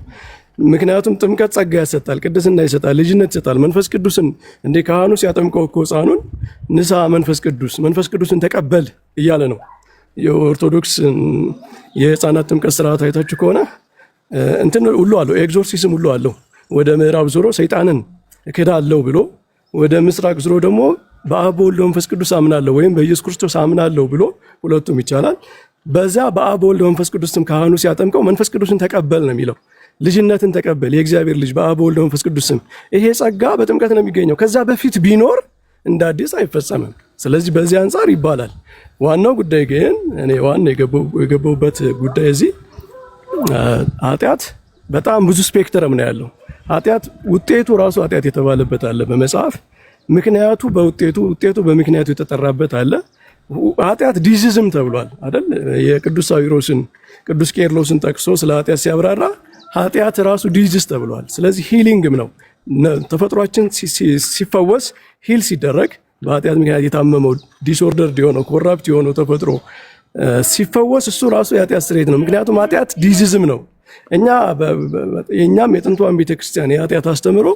ምክንያቱም ጥምቀት ጸጋ ያሰጣል፣ ቅድስና ይሰጣል፣ ልጅነት ይሰጣል። መንፈስ ቅዱስን እንደ ካህኑ ሲያጠምቀው እኮ ህፃኑን ንሳ መንፈስ ቅዱስን ተቀበል እያለ ነው። የኦርቶዶክስ የህፃናት ጥምቀት ስርዓት አይታችሁ ከሆነ እንትን ሁሉ አለው፣ ኤግዞርሲስም ሁሉ አለው። ወደ ምዕራብ ዞሮ ሰይጣንን እክዳለሁ ብሎ ወደ ምስራቅ ዞሮ ደግሞ በአብ በወልድ በመንፈስ ቅዱስ አምናለሁ ወይም በኢየሱስ ክርስቶስ አምናለሁ ብሎ ሁለቱም ይቻላል። በዛ በአብ በወልድ በመንፈስ ቅዱስም ካህኑ ሲያጠምቀው መንፈስ ቅዱስን ተቀበል ነው የሚለው። ልጅነትን ተቀበል፣ የእግዚአብሔር ልጅ በአብ በወልድ በመንፈስ ቅዱስም። ይሄ ጸጋ በጥምቀት ነው የሚገኘው። ከዛ በፊት ቢኖር እንደ አዲስ አይፈጸምም። ስለዚህ በዚህ አንጻር ይባላል። ዋናው ጉዳይ ግን እኔ የገባሁበት ጉዳይ እዚህ ኃጢአት በጣም ብዙ ስፔክትረም ነው ያለው። ኃጢአት ውጤቱ ራሱ ኃጢአት የተባለበት አለ በመጽሐፍ፣ ምክንያቱ ውጤቱ በምክንያቱ የተጠራበት አለ። ኃጢአት ዲዚዝም ተብሏል አይደል? የቅዱስ ሳዊሮስን ቅዱስ ቄርሎስን ጠቅሶ ስለ ኃጢአት ሲያብራራ ኃጢአት ራሱ ዲዚዝ ተብሏል። ስለዚህ ሂሊንግም ነው። ተፈጥሯችን ሲፈወስ ሂል ሲደረግ በኃጢአት ምክንያት የታመመው ዲስኦርደር የሆነው ኮራፕት የሆነው ተፈጥሮ ሲፈወስ እሱ ራሱ የኃጢአት ስርየት ነው። ምክንያቱም ኃጢአት ዲዚዝም ነው። የእኛም የጥንቷን ቤተክርስቲያን የኃጢአት አስተምሮ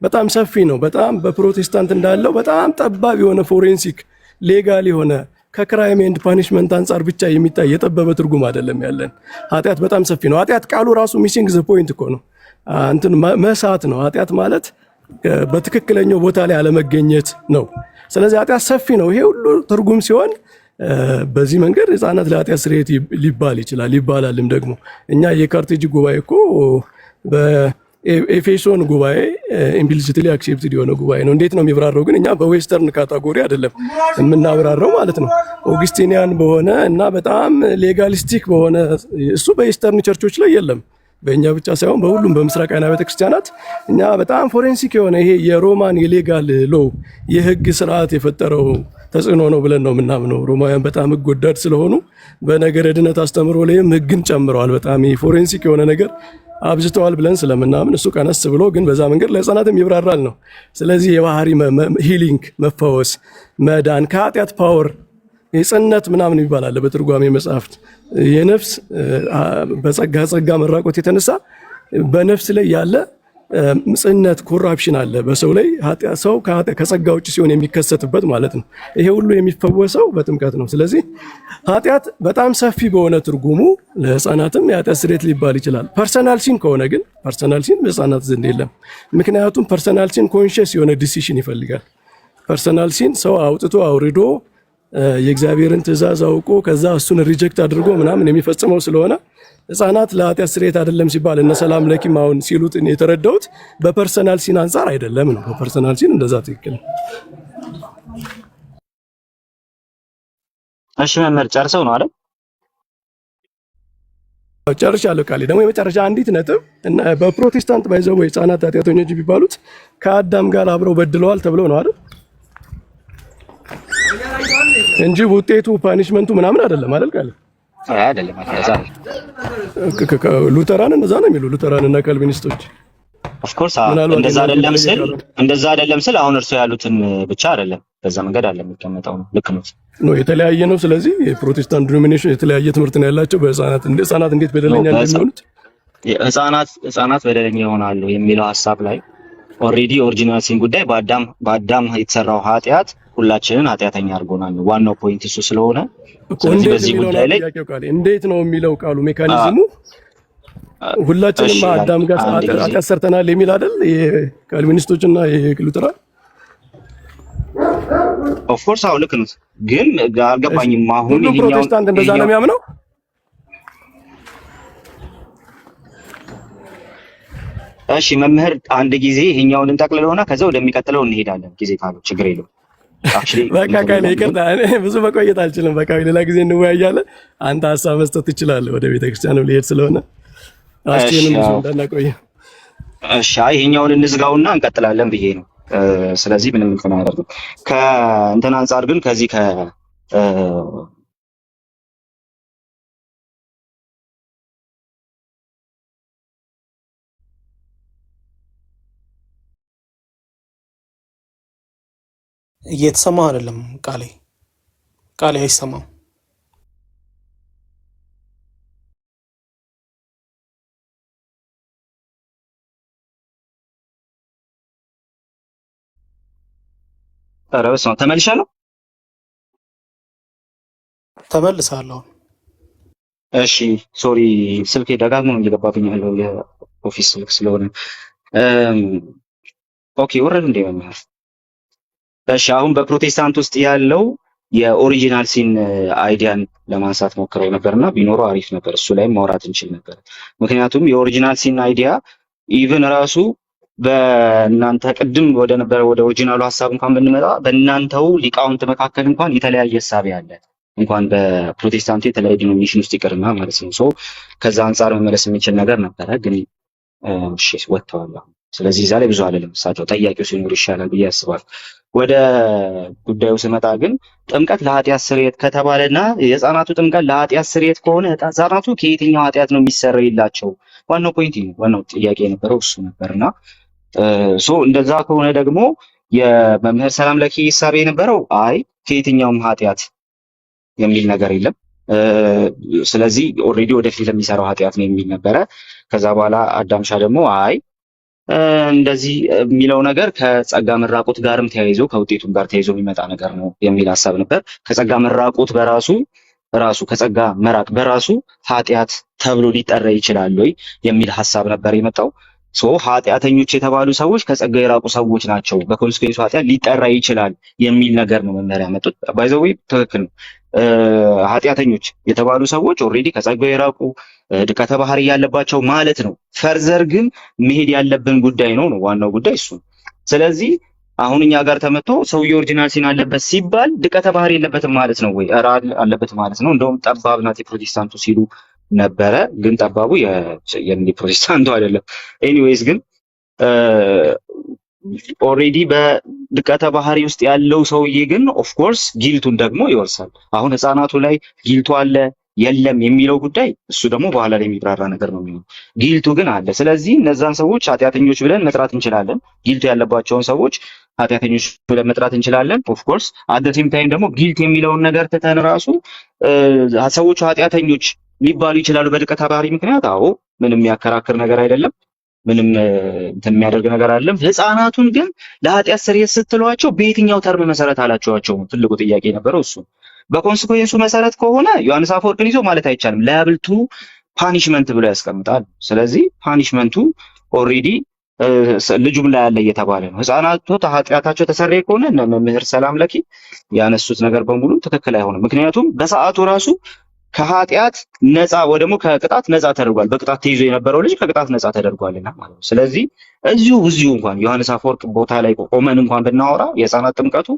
በጣም ሰፊ ነው። በጣም በፕሮቴስታንት እንዳለው በጣም ጠባብ የሆነ ፎሬንሲክ ሌጋል የሆነ ከክራይም ኤንድ ፓኒሽመንት አንጻር ብቻ የሚታይ የጠበበ ትርጉም አይደለም ያለን። ኃጢአት በጣም ሰፊ ነው። ኃጢአት ቃሉ ራሱ ሚሲንግ ዘ ፖይንት እኮ ነው። እንትን መሳት ነው። ኃጢአት ማለት በትክክለኛው ቦታ ላይ አለመገኘት ነው። ስለዚህ ኃጢአት ሰፊ ነው። ይሄ ሁሉ ትርጉም ሲሆን በዚህ መንገድ ህፃናት ለኃጢአት ስርየት ሊባል ይችላል ይባላልም ደግሞ። እኛ የካርቴጅ ጉባኤ እኮ በኤፌሶን ጉባኤ ኢምፕሊሲትሊ አክሴፕትድ የሆነ ጉባኤ ነው። እንዴት ነው የሚብራራው? ግን እኛ በዌስተርን ካታጎሪ አይደለም የምናብራራው ማለት ነው። ኦግስቲኒያን በሆነ እና በጣም ሌጋሊስቲክ በሆነ እሱ በኢስተርን ቸርቾች ላይ የለም። በእኛ ብቻ ሳይሆን በሁሉም በምስራቃውያን ቤተ ክርስቲያናት እኛ በጣም ፎሬንሲክ የሆነ ይሄ የሮማን የሌጋል ሎ የህግ ስርዓት የፈጠረው ተጽዕኖ ነው ብለን ነው የምናምነው። ሮማውያን በጣም ህግ ወዳድ ስለሆኑ በነገረ ድነት አስተምሮ ላይም ህግን ጨምረዋል። በጣም ፎሬንሲክ የሆነ ነገር አብዝተዋል ብለን ስለምናምን እሱ ቀነስ ብሎ ግን በዛ መንገድ ለህፃናትም ይብራራል ነው። ስለዚህ የባህሪ ሂሊንግ፣ መፈወስ፣ መዳን ከኃጢአት ፓወር የጽነት ምናምን ይባላል በትርጓሜ መጽሐፍት የነፍስ ጸጋ መራቆት የተነሳ በነፍስ ላይ ያለ ጽነት ኮራፕሽን አለ በሰው ላይ ሰው ከጸጋ ውጭ ሲሆን የሚከሰትበት ማለት ነው። ይሄ ሁሉ የሚፈወሰው በጥምቀት ነው። ስለዚህ ኃጢአት በጣም ሰፊ በሆነ ትርጉሙ ለህፃናትም የኃጢአት ስርየት ሊባል ይችላል። ፐርሰናል ሲን ከሆነ ግን ፐርሰናል ሲን በህፃናት ዘንድ የለም። ምክንያቱም ፐርሰናል ሲን ኮንሽስ የሆነ ዲሲሽን ይፈልጋል። ፐርሰናል ሲን ሰው አውጥቶ አውርዶ የእግዚአብሔርን ትእዛዝ አውቆ ከዛ እሱን ሪጀክት አድርጎ ምናምን የሚፈጽመው ስለሆነ ህፃናት ለኃጢአት ስርየት አይደለም ሲባል እነ ሰላም ለኪም አሁን ሲሉት የተረዳሁት በፐርሰናል ሲን አንጻር አይደለም ነው። በፐርሰናል ሲን እንደዛ ትክክል። እሺ መምህር ጨርሰው ነው አይደል? ጨርሻለሁ። ቃሌ ደግሞ የመጨረሻ አንዲት ነጥብ እና በፕሮቴስታንት ባይዘው ህፃናት ኃጢአተኞች ቢባሉት ከአዳም ጋር አብረው በድለዋል ተብለው ነው አይደል እንጂ ውጤቱ ፓኒሽመንቱ ምናምን አይደለም አይደል? ቃል አይደለም ሉተራን እንደዛ ነው የሚሉ ሉተራን እና ካልቪኒስቶች ኦፍ ኮርስ እንደዛ አይደለም ስል አሁን እርሱ ያሉትን ብቻ አይደለም በዛ መንገድ አለ የሚቀመጠው ነው። ልክ ነው የተለያየ ነው። ስለዚህ የፕሮቴስታንት ዲኖሚኔሽን የተለያየ ትምህርት ነው ያላቸው። በህፃናት እንዴት በደለኛ እንደሚሆኑት ህፃናት በደለኛ ይሆናሉ የሚለው ሐሳብ ላይ ኦልሬዲ ኦሪጂናል ሲን ጉዳይ በአዳም የተሰራው ኃጢአት ሁላችንን ኃጢአተኛ አድርጎናል። ዋናው ፖይንት እሱ ስለሆነ ስለዚህ በዚህ ጉዳይ ላይ እንዴት ነው የሚለው ቃሉ ሜካኒዝሙ ሁላችንም አዳም ጋር ኃጢአት ሰርተናል የሚል አይደል? የካልቪኒስቶች እና የሉተራን ኦፍ ኮርስ አዎ ልክ ነው። ግን አልገባኝም አሁን ይሄኛው ፕሮቴስታንት እንደዛ ነው የሚያምነው። እሺ መምህር አንድ ጊዜ ይሄኛውን እንጠቅልለውና ከዛ ወደሚቀጥለው እንሄዳለን። ጊዜ ካለው ችግር የለውም። በቃ ካለ ይቅርታ ብዙ መቆየት አልችልም። በቃ ሌላ ጊዜ እንወያያለን። አንተ ሀሳብ መስጠት ትችላለህ። ወደ ቤተክርስቲያኑ ሊሄድ ስለሆነ አስቲንም ብዙ እንዳናቆይ። እሺ ይሄኛውን እንዝጋውና እንቀጥላለን ብዬ ነው። ስለዚህ ምንም እንትን አይደለም። ከእንትን አንጻር ግን ከዚህ እየተሰማ አይደለም። ቃሌ አይሰማም። ተረበስ ነው ተመልሻለሁ። ተመልሳለሁ። እሺ ሶሪ ስልኬ ደጋግሞ ነው እየገባብኝ ያለው የኦፊስ ስልክ ስለሆነ ኦኬ ወረድ እንደ መምህር። እሺ አሁን በፕሮቴስታንት ውስጥ ያለው የኦሪጂናል ሲን አይዲያን ለማንሳት ሞክረው ነበርና ቢኖረው አሪፍ ነበር። እሱ ላይ ማውራት እንችል ነበር። ምክንያቱም የኦሪጂናል ሲን አይዲያ ኢቭን ራሱ በእናንተ ቅድም ወደ ኦሪጂናሉ ሐሳብ እንኳን ብንመጣ በእናንተው ሊቃውንት መካከል እንኳን የተለያየ ሐሳብ ያለ እንኳን በፕሮቴስታንት የተለያየ ዲኖሚኔሽን ውስጥ ይቀርና ማለት ነው። ሶ ከዛ አንፃር መመለስ የሚችል ነገር ነበረ፣ ግን እሺ ወጥተዋል። ስለዚህ እዛ ላይ ብዙ አይደለም። እሳቸው ጠያቂው ሲኖር ይሻላል ብዬ አስባለሁ። ወደ ጉዳዩ ስመጣ ግን ጥምቀት ለኃጢአት ስርየት ከተባለና የህፃናቱ ጥምቀት ለኃጢአት ስርየት ከሆነ ህፃናቱ ከየትኛው ኃጢአት ነው የሚሰረይላቸው? ዋናው ፖይንት ነው። ዋናው ጥያቄ የነበረው እሱ ነበርና እንደዛ ከሆነ ደግሞ የመምህር ሰላም ለኪ ሐሳብ የነበረው አይ ከየትኛውም ኃጢአት የሚል ነገር የለም። ስለዚህ ኦልሬዲ ወደፊት ለሚሰራው ኃጢአት ነው የሚል ነበረ። ከዛ በኋላ አዳምሻ ደግሞ አይ እንደዚህ የሚለው ነገር ከጸጋ መራቆት ጋርም ተያይዞ ከውጤቱም ጋር ተያይዞ የሚመጣ ነገር ነው የሚል ሐሳብ ነበር። ከጸጋ መራቆት ራሱ ከጸጋ መራቅ በራሱ ኃጢአት ተብሎ ሊጠራ ይችላል ወይ የሚል ሐሳብ ነበር የመጣው። ኃጢአተኞች የተባሉ ሰዎች ከጸጋ የራቁ ሰዎች ናቸው፣ በኮንሲኩዌንሱ ኃጢአት ሊጠራ ይችላል የሚል ነገር ነው መመሪያ ያመጡት። ባይ ዘ ዌይ ትክክል ነው። ኃጢአተኞች የተባሉ ሰዎች ኦልሬዲ ከጸጋው የራቁ ድቀተ ባህሪ ያለባቸው ማለት ነው። ፈርዘር ግን መሄድ ያለብን ጉዳይ ነው ዋናው ጉዳይ እሱ። ስለዚህ አሁን እኛ ጋር ተመቶ ሰውዬው ኦሪጂናል ሲን አለበት ሲባል ድቀተ ባህሪ የለበትም ማለት ነው ወይ? ኧረ አለበት ማለት ነው። እንደውም ጠባብ ናት የፕሮቴስታንቱ ሲሉ ነበረ። ግን ጠባቡ የፕሮቴስታንቱ አይደለም። ኤኒዌይስ ግን ኦልሬዲ በድቀተ ባህሪ ውስጥ ያለው ሰውዬ ግን ኦፍ ኮርስ ጊልቱን ደግሞ ይወርሳል። አሁን ህፃናቱ ላይ ጊልቱ አለ የለም የሚለው ጉዳይ እሱ ደግሞ በኋላ ላይ የሚብራራ ነገር ነው የሚሆነው። ጊልቱ ግን አለ። ስለዚህ እነዛን ሰዎች ኃጢአተኞች ብለን መጥራት እንችላለን። ጊልቱ ያለባቸውን ሰዎች ኃጢአተኞች ብለን መጥራት እንችላለን። ኦፍ ኮርስ አት ዘ ሴም ታይም ደግሞ ጊልት የሚለውን ነገር ትተን ራሱ ሰዎቹ ኃጢአተኞች ሊባሉ ይችላሉ በድቀተ ባህሪ ምክንያት። አዎ ምንም የሚያከራክር ነገር አይደለም። ምንም እንትን የሚያደርግ ነገር አይደለም። ህፃናቱን ግን ለኃጢአት ስርየት ስትሏቸው በየትኛው ተርም መሰረት አላችኋቸው? ትልቁ ጥያቄ ነበረው እሱ። በኮንሲኩዌንሱ መሰረት ከሆነ ዮሐንስ አፈወርቅን ይዞ ማለት አይቻልም። ላያብልቱ ፓኒሽመንት ብሎ ያስቀምጣል። ስለዚህ ፓኒሽመንቱ ኦልሬዲ ልጁም ላይ ያለ እየተባለ ነው። ህፃናቱ ኃጢአታቸው ተሰረየ ከሆነ እነ መምህር ሰላም ለኪ ያነሱት ነገር በሙሉ ትክክል አይሆንም። ምክንያቱም በሰዓቱ ራሱ ከኃጢአት ነፃ ወይ ደግሞ ከቅጣት ነፃ ተደርጓል። በቅጣት ተይዞ የነበረው ልጅ ከቅጣት ነፃ ተደርጓልና ማለት ነው። ስለዚህ እዚሁ እንኳን ዮሐንስ አፈወርቅ ቦታ ላይ ቆመን እንኳን ብናወራ የህፃናት ጥምቀቱ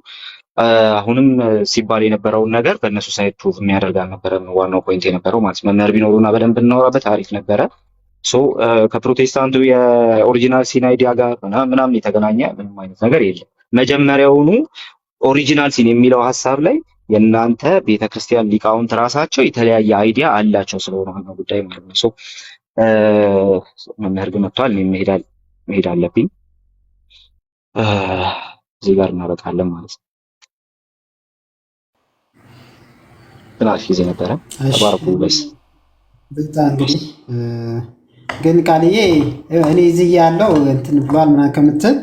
አሁንም ሲባል የነበረውን ነገር በእነሱ ሳይድ ፕሩቭ የሚያደርግ አልነበረም። ዋናው ፖይንት የነበረው ማለት መምህር ቢኖሩና በደንብ እናወራበት አሪፍ ነበረ። ሶ ከፕሮቴስታንቱ የኦሪጂናል ሲን አይዲያ ጋር ምናምን የተገናኘ ምንም አይነት ነገር የለም። መጀመሪያውኑ ኦሪጂናል ሲን የሚለው ሀሳብ ላይ የእናንተ ቤተክርስቲያን ሊቃውንት ራሳቸው የተለያየ አይዲያ አላቸው ስለሆነ ነው ጉዳይ ማለት ነው። ሶ መምህር ግን መጥቷል። እኔ መሄድ አለብኝ። እዚህ ጋር እናበቃለን ማለት ነው። ትናንሽ ጊዜ ነበረ። ተባረኩ በስ ብቻ እንግዲህ ግን ቃልዬ እኔ እዚህ ያለው እንትን ብሏል ምናምን ከምትል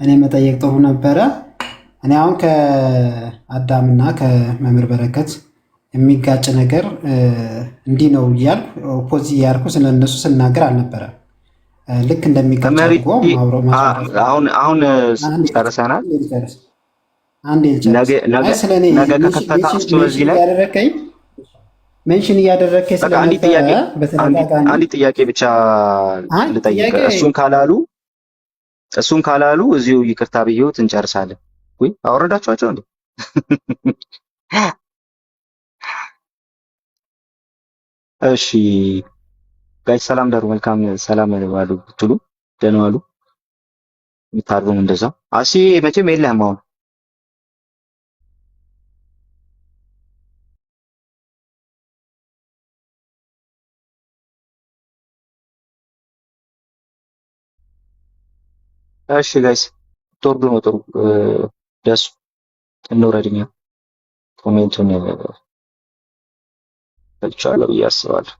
እኔ መጠየቅ ጥሩ ነበረ። እኔ አሁን ከአዳምና ከመምህር በረከት የሚጋጭ ነገር እንዲህ ነው እያልኩ ኦፖዚ እያልኩ ስለነሱ ስናገር አልነበረም። ልክ እንደሚጋጭ አሁን ጨርሰናል። ሜንሽን እያደረከኝ አንድ ጥያቄ ብቻ ልጠይቅ። እሱን ካላሉ እዚሁ ይቅርታ ብዬዎት እንጨርሳለን። ወይ አወረዳችኋቸው እንዴ? እሺ ጋይ ሰላም ደሩ መልካም ሰላም ዋሉ ብትሉ ደህና ዋሉ። የምታርቡም እንደዛው አሲ መቼም የለህም አሁን እሺ ጋይስ ቶርዱ ነው ጥሩ ደስ እንውረድኛ ኮሜንቱን ፈልቻለሁ ብዬ አስባለሁ።